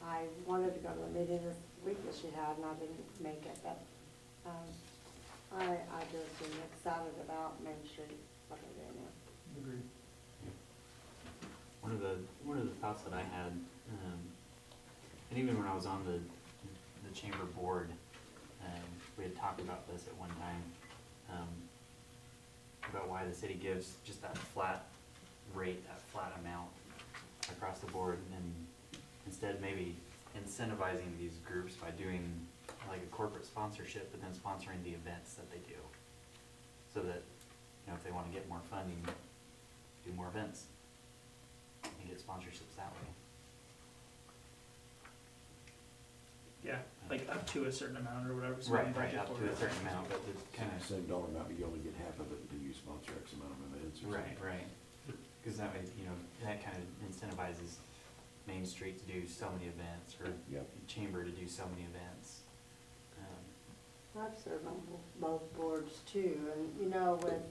I wanted to go to the meeting this week that she had, and I didn't make it, but I just am excited about Main Street, what they're doing now. Agreed. One of the thoughts that I had, and even when I was on the chamber board, we had talked about this at one time, about why the city gives just that flat rate, that flat amount across the board, and instead maybe incentivizing these groups by doing like a corporate sponsorship, but then sponsoring the events that they do. So that, if they want to get more funding, do more events and get sponsorships that way. Yeah, like up to a certain amount or whatever. so we can Right, budget up for to a it. certain amount, but it's kind Kind of of. same dollar amount, but you only get half of it until you sponsor X amount of events or something. Right. Because that way, that kind of incentivizes Main Street to do so many events, or Yep. Chamber to do so many events. I've served on both boards too, and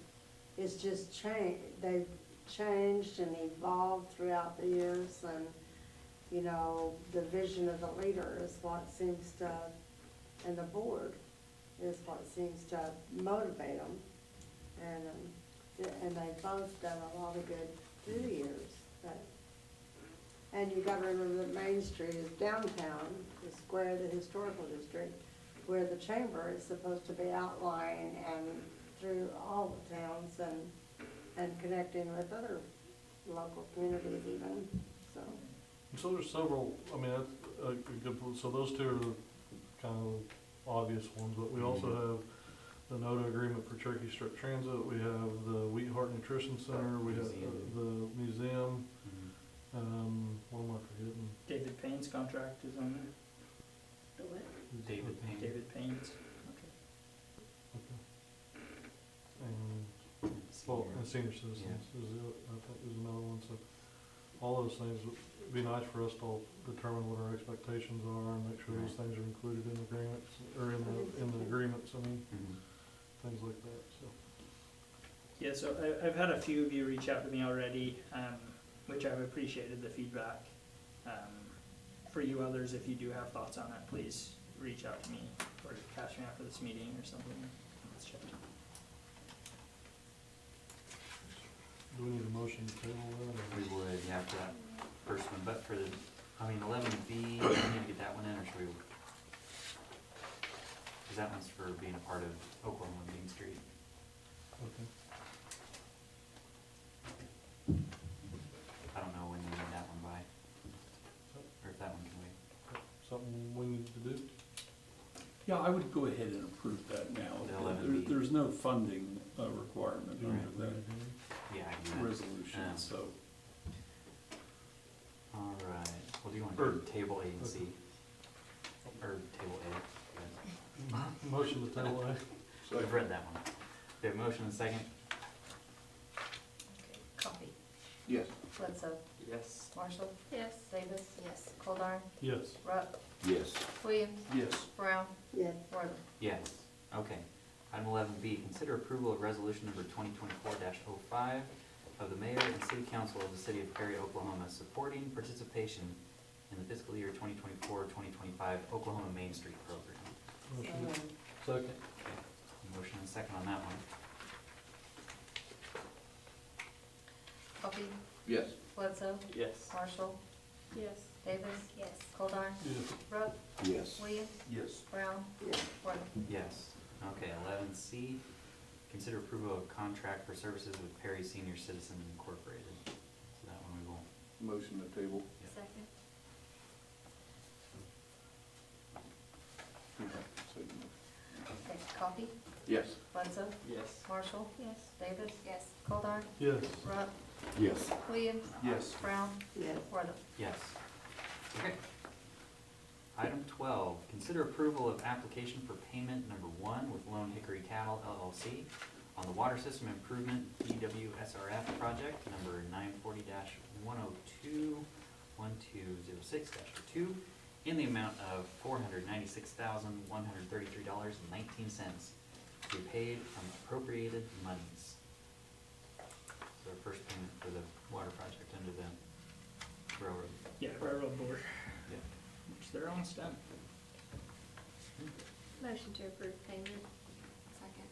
it's just changed, they've changed and evolved throughout the years, and, the vision of the leader is what seems to, and the board is what seems to motivate them. And they've both done a lot of good through the years, and you gotta remember that Main Street is downtown, the square, the historical district, where the chamber is supposed to be outlying and through all the towns and connecting with other local communities even, so. So there's several, that's a good, so those two are the kind of obvious ones, but we also have the NODA agreement for Cherokee Strip Transit, we have the Wheat Heart Nutrition Center, we have the museum, what am I forgetting? David Payne's contract is on there. The what? David Payne. David Payne's. And, and senior citizens I think is another one, so all those things, it'd be nice for us to all determine what our expectations are and make sure those things are included in the agreements, or in the agreements, things like that, so. Yeah, so I've had a few of you reach out to me already, which I've appreciated the feedback. For you others, if you do have thoughts on it, please reach out to me or catch me after this meeting or something. Let's check. Do we need a motion to table that? We would, yeah, for that first one, but for 11B, do we need to get that one in, or should we? Because that one's for being a part of Oklahoma Main Street. Okay. I don't know when we need that one by, or if that one can wait. Something we need to do? Yeah, I would go ahead and approve that now. The 11B. There's no funding requirement under that Yeah, I can do that. resolution, so. All right, well, do you want to do table A and C? Or table A? Motion to table A. I've read that one. We have a motion and a second? Okay, Coffee. Yes. Bledsoe. Yes. Marshall. Yes. Davis. Yes. Goldar. Yes. Rupp. Yes. Williams. Yes. Brown. Yes. Worthing. Yes, okay. Item 11B, consider approval of resolution number 2024-05 of the mayor and city council of the city of Perry, Oklahoma, supporting participation in the fiscal year 2024-2025 Oklahoma Main Street program. Motion. Second. Okay. Motion and second on that one. Coffee. Yes. Bledsoe. Yes. Marshall. Yes. Davis? Yes. Goldar? Yes. Rupp? Yes. Williams? Yes. Brown? Yes. Worthing? Yes. Okay, 11C, consider approval of contract for services with Perry Senior Citizen Incorporated. So that one we will. Motion to table. Yep. Second. Okay, Coffee? Yes. Bledsoe? Yes. Marshall? Yes. Davis? Yes. Goldar? Yes. Rupp? Yes. Williams? Yes. Brown? Yes. Worthing? Yes. Okay. Item 12, consider approval of application for payment number 1 with Lone Hickory Cattle LLC on the Water System Improvement DWSRF project number 940-102-1206-2 in the amount of $496,133.19 to be paid from appropriated monies. So our first payment for the water project under the railroad. Yeah, railroad board, Yeah. which they're almost done. Motion to approve payment. Second.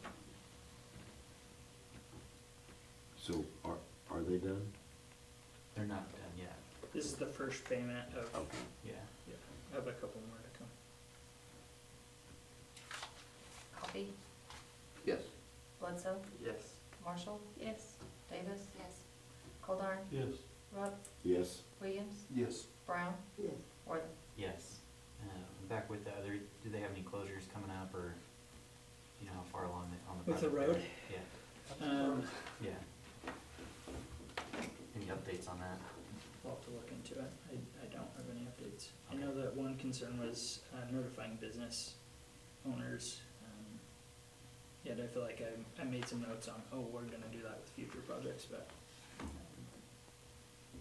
So are they done? They're not done yet. This is the first payment of, Okay. Yeah. yeah, of a couple more to come. Coffee? Yes. Bledsoe? Yes. Marshall? Yes. Davis? Yes. Goldar? Yes. Rupp? Yes. Williams? Yes. Brown? Yes. Worthing? Yes. Back with the other, do they have any closures coming up, or you know how far along on the With the project road? they're at? Yeah. Any updates on that? I'll have to look into it. I don't have any updates. I Okay. know that one concern was notifying business owners. Yet I feel like I made some notes on, oh, we're gonna do that with future projects, but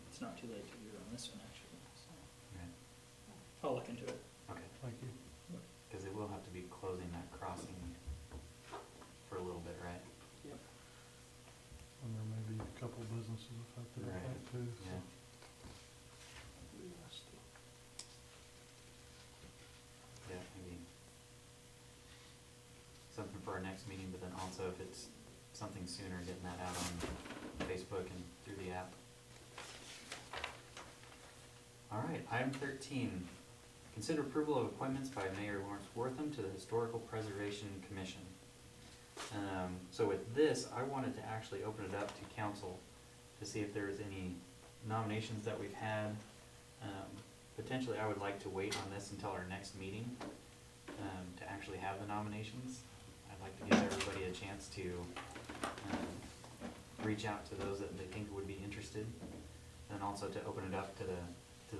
it's not too late to do it on this one, actually. So Right. I'll look into it. Okay. Thank you. Because they will have to be closing that crossing for a little bit, right? Yep. And there may be a couple businesses affected, I Right. think, too. so. Yeah. Yeah, maybe something for our next meeting, but then also if it's something sooner, getting that out on Facebook and through the app. All right, item 13, consider approval of appointments by Mayor Lawrence Wortham to the Historical Preservation Commission. So with this, I wanted to actually open it up to council to see if there's any nominations that we've had. Potentially, I would like to wait on this until our next meeting to actually have the nominations. I'd like to give everybody a chance to reach out to those that they think would be interested, and also to open it up to the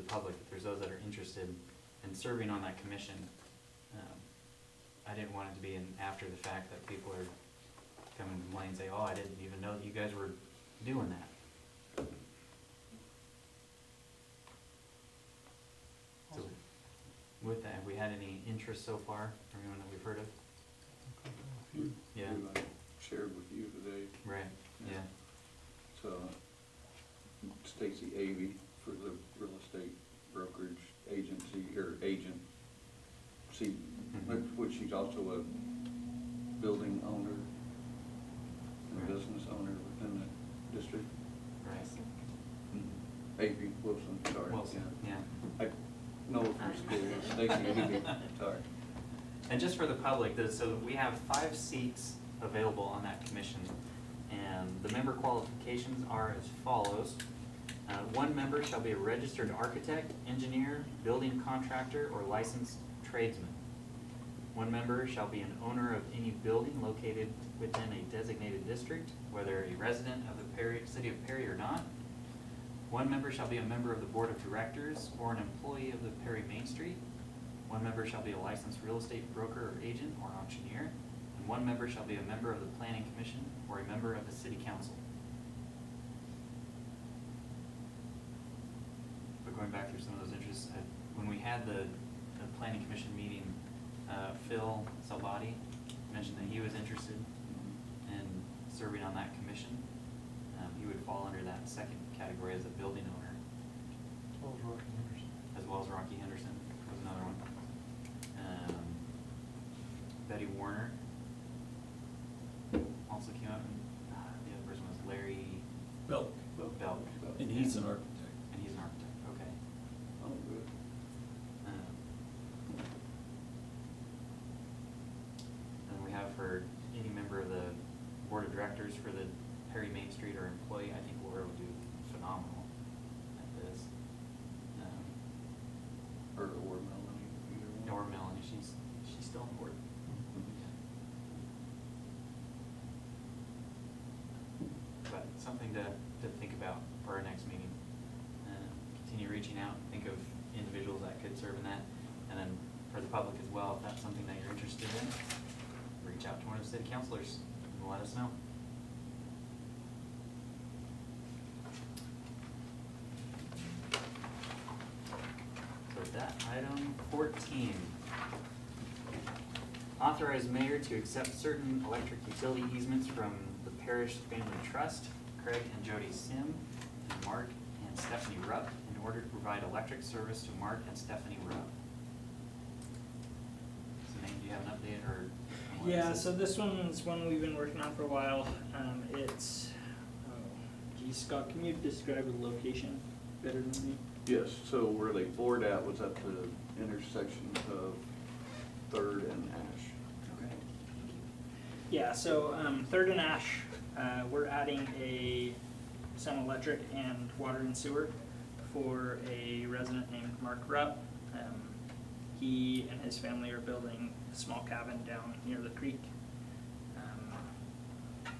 public if there's those that are interested in serving on that commission. I didn't want it to be an after the fact that people are coming to complain and say, oh, I didn't even know that you guys were doing that. So with that, have we had any interest so far from anyone that we've heard of? Yeah, We shared with you today. right, yeah, So Stacy Avey for the real estate brokerage agency, or agent. Which she's also a building owner and Right. business owner within the district. right. Avey Wilson, sorry. Wilson, yeah. I know her from school, Stacy Avey, sorry. And just for the public, so we have 5 seats available on that commission, and the member qualifications are as follows. 1 member shall be a registered architect, engineer, building contractor, or licensed tradesman. 1 member shall be an owner of any building located within a designated district, whether a resident of the city of Perry or not. 1 member shall be a member of the board of directors or an employee of the Perry Main Street. 1 member shall be a licensed real estate broker or agent or auctioneer. And 1 member shall be a member of the planning commission or a member of the city council. But going back through some of those interests, when we had the planning commission meeting, Phil Salvati mentioned that he was interested in serving on that commission. He would fall under that second category as a building owner, As well as Rocky Henderson. as well as Rocky Henderson was another one. Betty Warner also came up, and the other person was Larry Belk, Belk, and he's an architect. and he's an architect, okay. Oh, good. the Perry Main Street or employee, I think Laura would do phenomenal at this. Or Melanie, either one. Nor Melanie, she's still on board. But something to think about for our next meeting. Continue reaching out, think of individuals that could serve in that, and then for the public as well, if that's something that you're interested in, reach out to one of the city councilors and let us know. So with that, item 14. Authorize mayor to accept certain electric utility easements from the Parish Family Trust, Craig and Jody Sim, and Mark and Stephanie Rupp, in order to provide electric service to Mark and Stephanie Rupp. So Nate, do you have an update or? what Yeah, is so this one's one we've been working on for a while. It's, geez, Scott, can you describe the location better than me? Yes, so where they bored at was at the intersection of Third and Ash. Okay. Yeah, so, Third and Ash, we're adding some electric and water and sewer for a resident named Mark Rupp. He and his family are building a small cabin down near the creek. So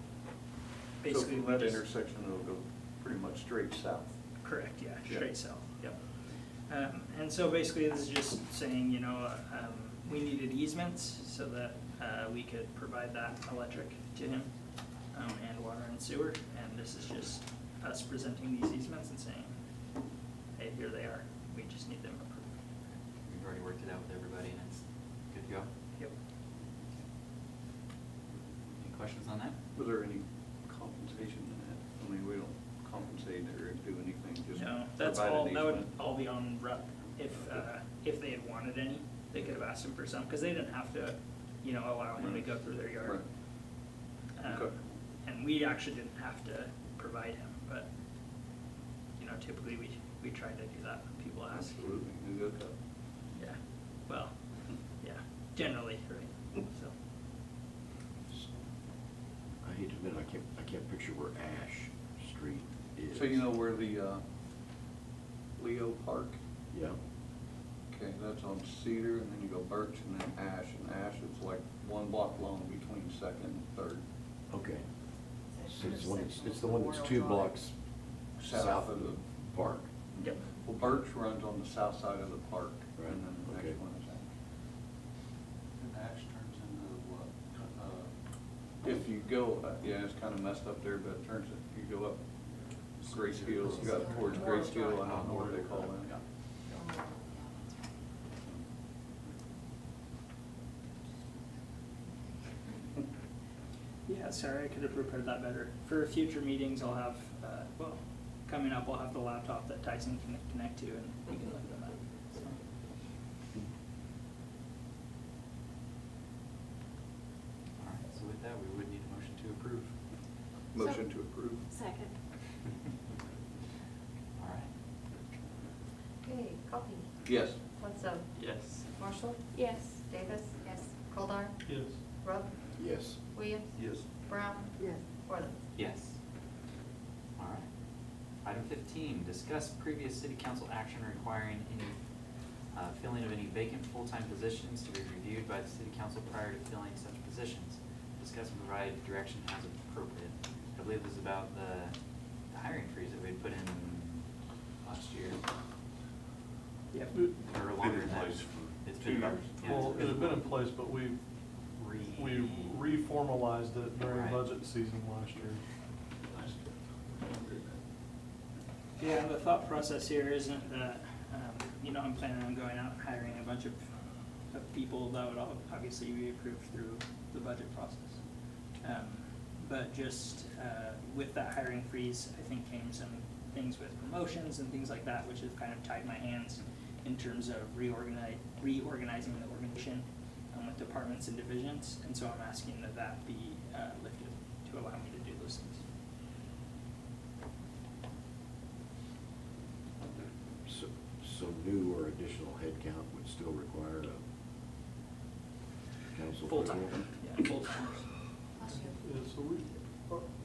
Basically, from we that just- intersection, it'll go pretty much straight south. Correct, yeah, Yeah. straight south, yep. And so basically, this is just saying, you know, we needed easements so that we could provide that electric to him, and water and sewer. And this is just us presenting these easements and saying, hey, here they are, we just need them approved. We've already worked it out with everybody and it's good to go. Yep. Any questions on that? Was there any compensation in that? I mean, we don't compensate or do anything, just No, that's provide an all, that would easement. all be on Rupp. If they had wanted any, they could have asked him for some, because they didn't have to, you know, allow him to go through their yard. Right. Okay. And we actually didn't have to provide him, but, you know, typically we try to do that when people ask. Absolutely, you good cut. Yeah, well, yeah, generally, right, so. I hate to admit, I can't picture where Ash Street is. So you know where the, Leo Park? Yeah, Okay, that's on Cedar, and then you go Birch, and then Ash, and Ash is like 1 block long between Second and Third. okay. So it's the one that's 2 blocks south of the park. Yep. Well, Birch runs on the south side of the park, Right, and then the okay. next one is Ash. And Ash turns into what? If you go, yeah, it's kind of messed up there, but it turns, if you go up Grace Field, you got towards Grace Field, I don't know what they call that. Yeah, sorry, I could have prepared that better. For future meetings, I'll have, well, coming up, I'll have the laptop that Tyson can connect to, and you can look at that. So. All right, so with that, we would need a motion to approve. Motion to approve. Second. All right. Okay, Coffee, Yes. Bledsoe, Yes. Marshall, Yes. Davis. Yes. Goldar, Yes. Rupp, Yes. Williams, Yes. Brown, Yes. Worthing. Yes. All right. Item 15, discuss previous city council action requiring any filling of any vacant full-time positions to be reviewed by the city council prior to filling such positions. Discuss and provide direction as appropriate. I believe this is about the hiring freeze that we had put in last year, Yep. or longer Been in than that. place for It's 2 been about- years. yeah, Well, it's it had been in place, but we reformalized it during Right. budget season last year. Yeah, the thought process here isn't that, you know, I'm planning on going out and hiring a bunch of people that would obviously be approved through the budget process. But just, with that hiring freeze, I think came some things with promotions and things like that, which have kind of tied my hands in terms of reorganizing the organization with departments and divisions. And so I'm asking that that be lifted to allow me to do those things. So new or additional headcount would still require a council approval? Full-time, yeah, full-timers. Bless you. Yeah, so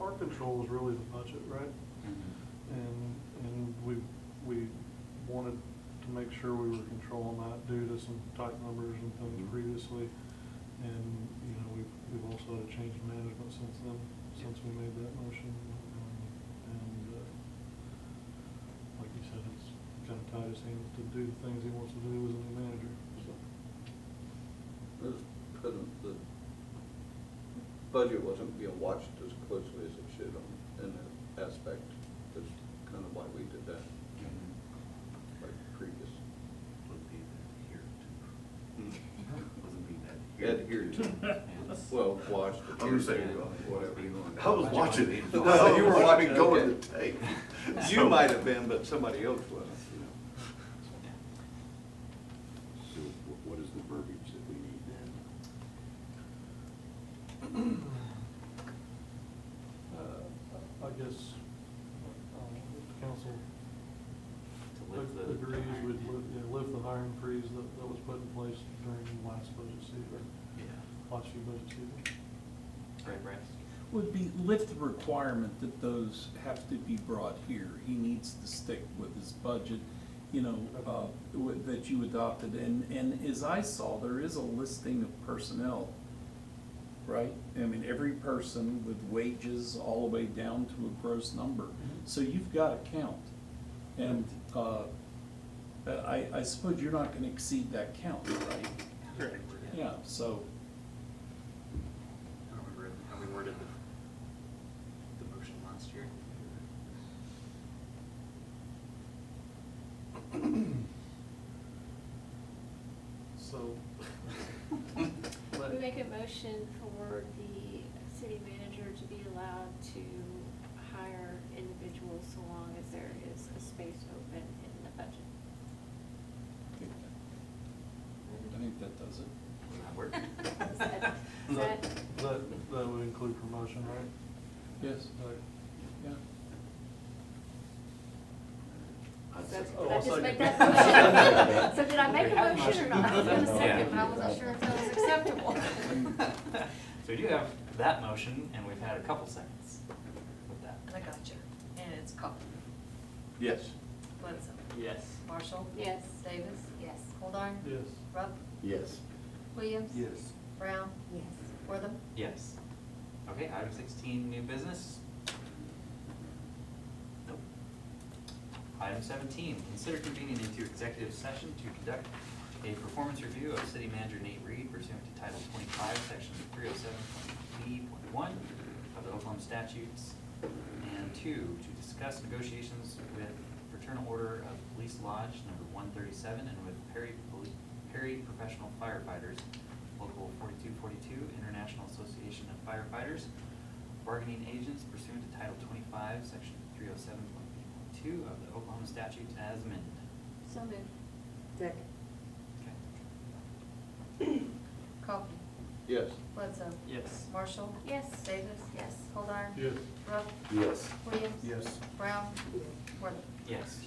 our control is really the budget, right? And we wanted to make sure we were controlling that due to some tight numbers and things previously. And, you know, we've also had a change in management since then, since we made that motion. Like you said, it's kind of tied his hands to do the things he wants to do as a new manager, so. The budget wasn't being watched as closely as it should in that aspect. That's kind of why we did that, like previous. Would be adhered to. Wasn't being Adhered to. Well, watched. I'm just saying, adhered to, whatever you want. I was watching it. No, you were watching, going okay. to tape. You So- might have been, but somebody else wasn't, you know. So what is the verbiage that we need then? I guess, if the council To lift the agrees, hiring we'd ban. lift the hiring freeze that was put in place during the last budget season, Yeah. last few budget seasons. Right, Bryce? Would be lift the requirement that those have to be brought here. He needs to stick with his budget, you know, that you adopted. And as I saw, there is a listing of personnel, right? I mean, every person with wages all the way down to a gross number. So you've got a count. And I suppose you're not gonna exceed that count, right? Correct. Yeah, so. I don't remember how we worded the motion last year. So. We make a motion for the city manager to be allowed to hire individuals so long as there is a space open in the budget. I think that does it. Does that work? Is that, That would include promotion, right? Yes. Like, Yeah. I'd so say- did Oh, I I'll just make second. that motion? So did I make a Okay. motion or not? I was gonna Yeah. second, but I wasn't sure if that was acceptable. So we do have that motion, and we've had a couple seconds with that. I got you. And it's Coffee. Yes. Bledsoe. Yes. Marshall. Yes. Davis. Yes. Goldar. Yes. Rupp. Yes. Williams. Yes. Brown. Yes. Wortham. Yes. Okay, item 16, new business. Nope. Item 17, consider convening into executive session to conduct a performance review of city manager Nate Reed pursuant to Title 25, Section 307.B.1 of the Oklahoma statutes. And 2, to discuss negotiations with Fraternal Order of Police Lodge number 137 and with Perry Professional Firefighters, Local 4242, International Association of Firefighters, bargaining agents pursuant to Title 25, Section 307.2 of the Oklahoma statutes as amended. So moved. Second. Okay. Coffee. Yes. Bledsoe. Yes. Marshall. Yes. Davis. Yes. Goldar. Yes. Rupp. Yes. Williams. Yes. Brown. Wortham. Yes.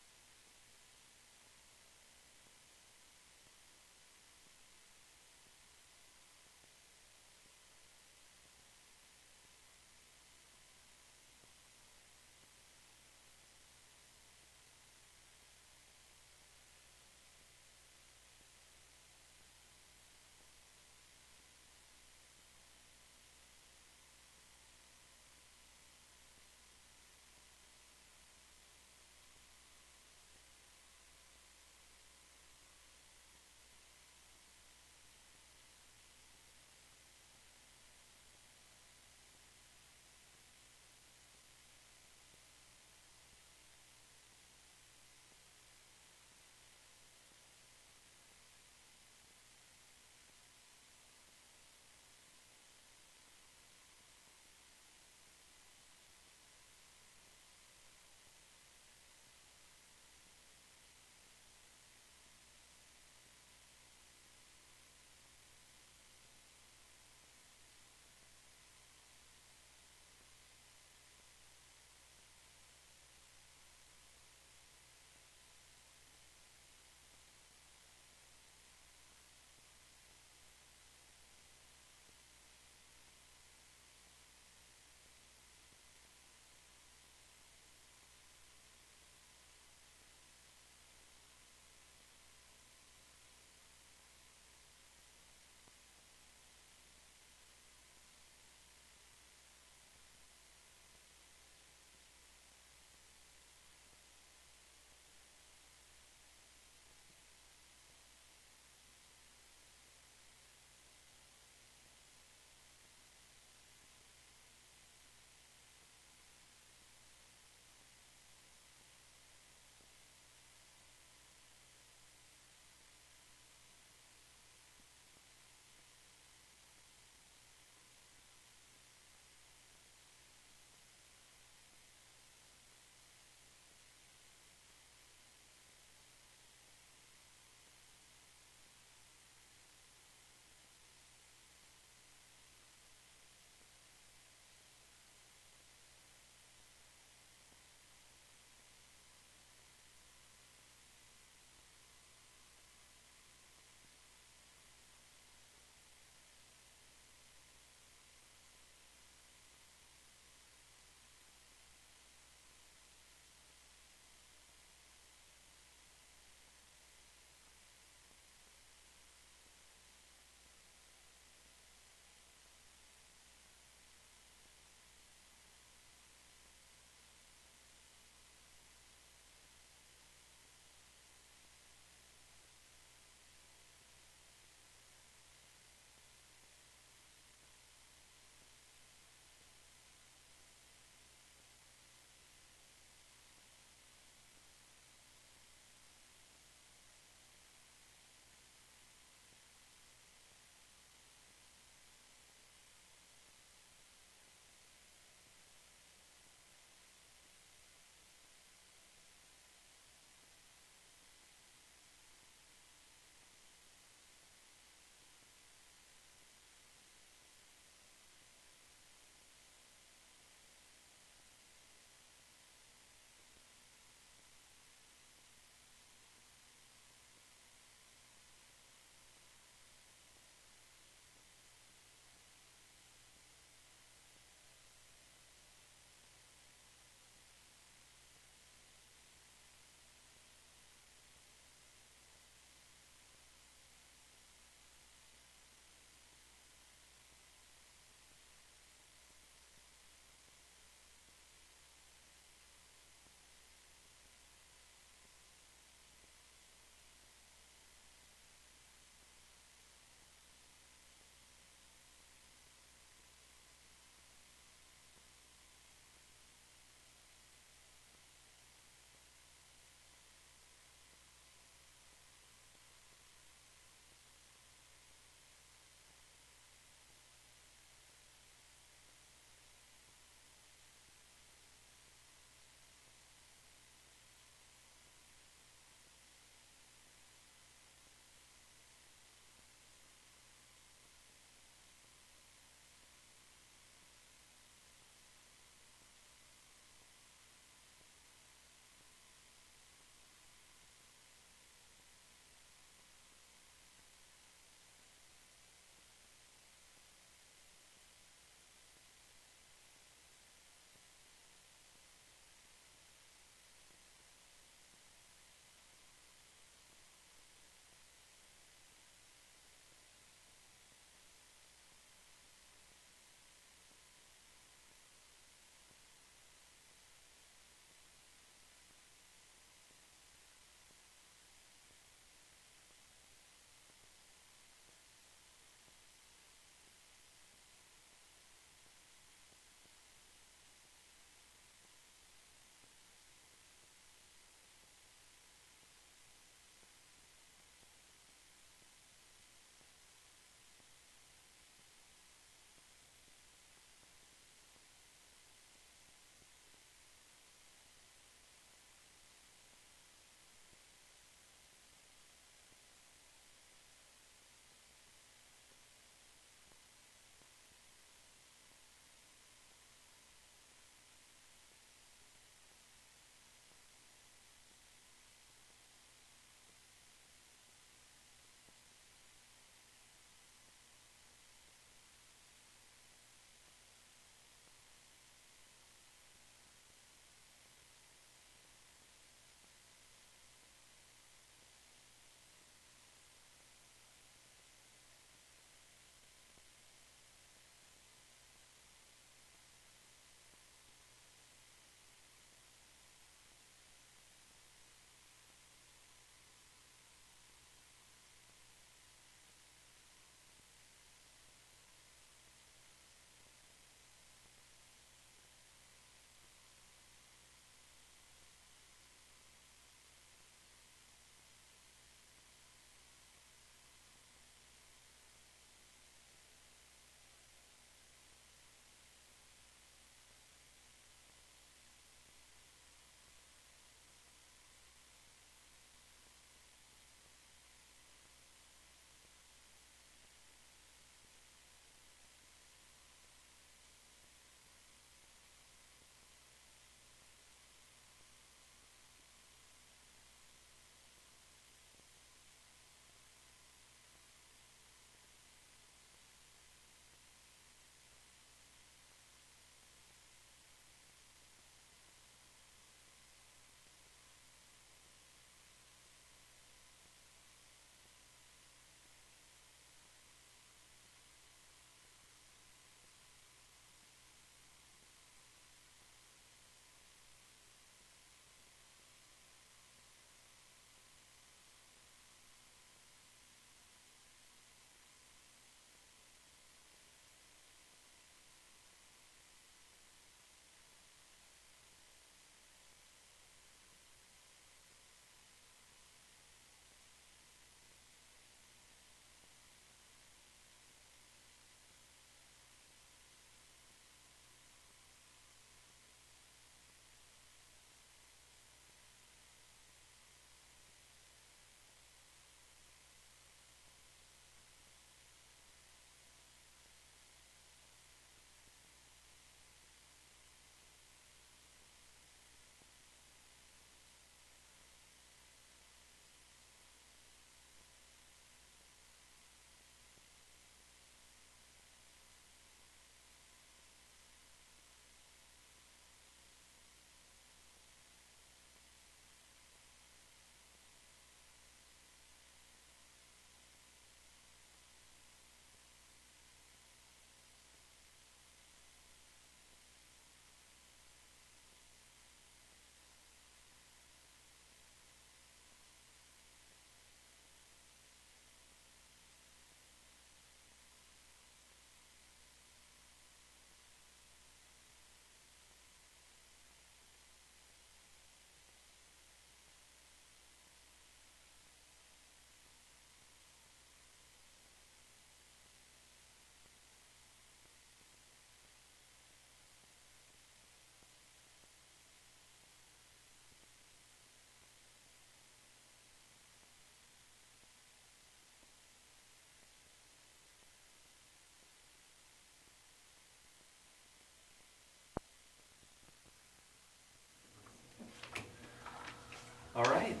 All right.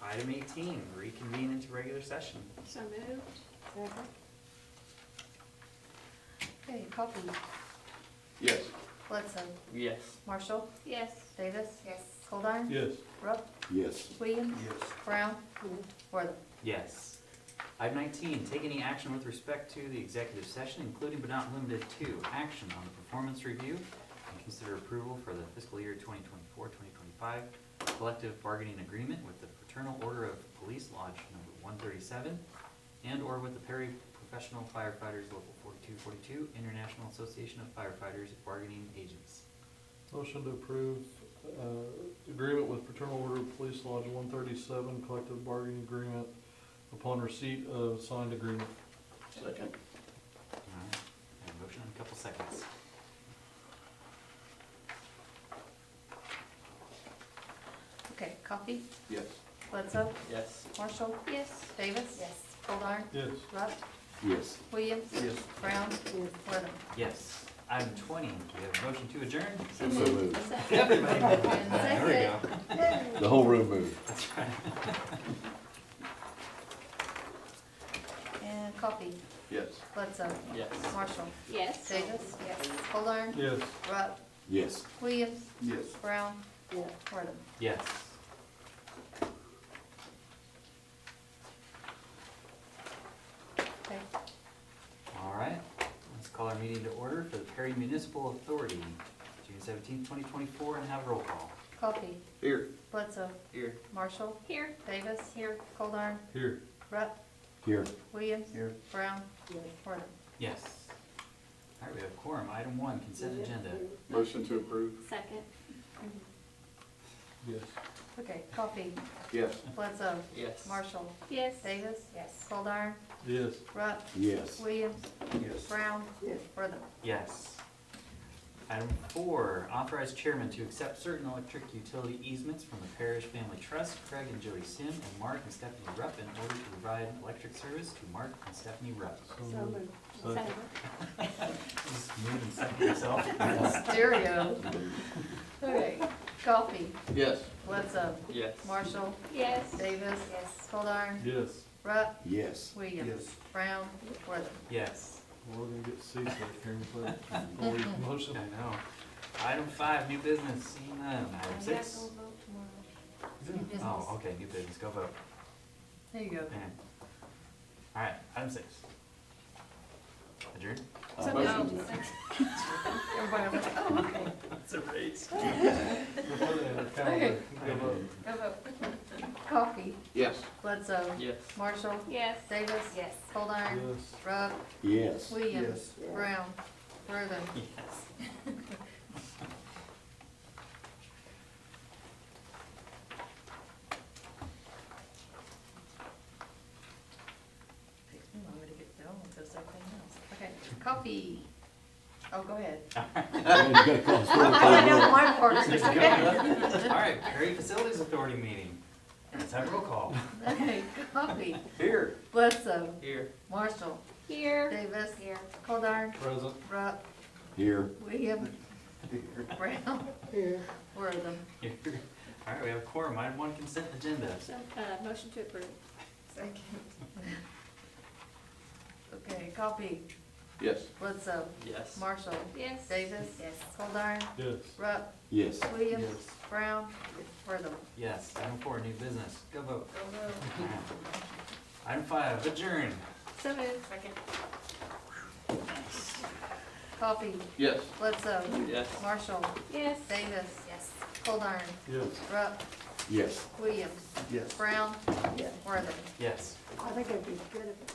Item 18, reconvene into regular session. So moved. Second. Okay, Coffee, Yes. Bledsoe, Yes. Marshall, Yes. Davis, Yes. Goldar, Yes. Rupp, Yes. Williams, Yes. Brown, Worthing. Yes. Item 19, take any action with respect to the executive session, including but not limited to action on the performance review, and consider approval for the fiscal year 2024-2025 collective bargaining agreement with the Fraternal Order of Police Lodge number 137, and/or with the Perry Professional Firefighters Local 4242 International Association of Firefighters Bargaining Agents. Motion to approve, agreement with Fraternal Order of Police Lodge 137, collective bargaining agreement upon receipt of signed agreement. Second. All right, have a motion in a couple seconds. Okay, Coffee, Yes. Bledsoe, Yes. Marshall, Yes. Davis. Yes. Goldar, Yes. Rupp, Yes. Williams. Yes. Brown, Worthing. Yes. Item 20, we have a motion to adjourn. So moved. Everybody. And There we go. second. The whole room moved. That's right. And Coffee, Yes. Bledsoe, Yes. Marshall, Yes. Davis. Yes. Goldar, Yes. Rupp, Yes. Williams, Yes. Brown, Worthing. Yes. Okay, All right, let's call our meeting to order for the Perry Municipal Authority, June 17th, 2024, and have roll call. Coffee, Here. Bledsoe, Here. Marshall, Here. Davis. Here. Goldar, Here. Rupp, Here. Williams. Here. Brown, Worthing. Yes. All right, we have quorum. Item 1, consent agenda. Motion to approve. Second. Yes. Okay, Coffee, Yes. Bledsoe, Yes. Marshall, Yes. Davis. Yes. Goldar, Yes. Rupp, Yes. Williams, Yes. Brown, Worthing. Yes. Item 4, authorize chairman to accept certain electric utility easements from the Parish Family Trust, Craig and Jody Sim, and Mark and Stephanie Rupp in order to provide electric service to Mark and Stephanie Rupp. So moved. Second. Just move and second yourself. Stereo. Okay, Coffee, Yes. Bledsoe, Yes. Marshall, Yes. Davis. Yes. Goldar, Yes. Rupp, Yes. Williams, Yes. Brown, Worthing. Yes. We're gonna get seasick here in a second. Before we motion. I know. Item 5, new business, seeing none. Item 6. New business. Oh, okay, new business, go vote. There you go. And- All right, item 6. Adjourn? So Motion. moved. Everybody was like, oh, okay. It's a race. We'll put it in our calendar. Go vote. Go vote. Coffee, Yes. Bledsoe, Yes. Marshall, Yes. Davis. Yes. Goldar, Yes. Rupp, Yes. Williams, Brown, Worthing. Yes. Takes me longer to get going with this everything else. Okay, Coffee. Oh, go ahead. You gotta call the story. I know my part is All okay. right, Perry Facilities Authority meeting. Let's have roll call. Okay, Coffee, Here. Bledsoe, Here. Marshall, Here. Davis. Here. Goldar, Present. Rupp, Here. Williams, Brown, Worthing. Here. All right, we have a quorum. Item 1, consent agenda. So, motion to approve. Second. Okay, Coffee, Yes. Bledsoe, Yes. Marshall, Yes. Davis. Yes. Goldar, Yes. Rupp, Yes. Williams, Yes. Brown, Worthing. Yes. Item 4, new business. Go vote. Go vote. Item 5, adjourn. So moved. Second. Coffee, Yes. Bledsoe, Yes. Marshall, Yes. Davis, Yes. Goldar, Yes. Rupp, Yes. Williams, Yes. Brown, Worthing. Yes. I think it'd be good if it was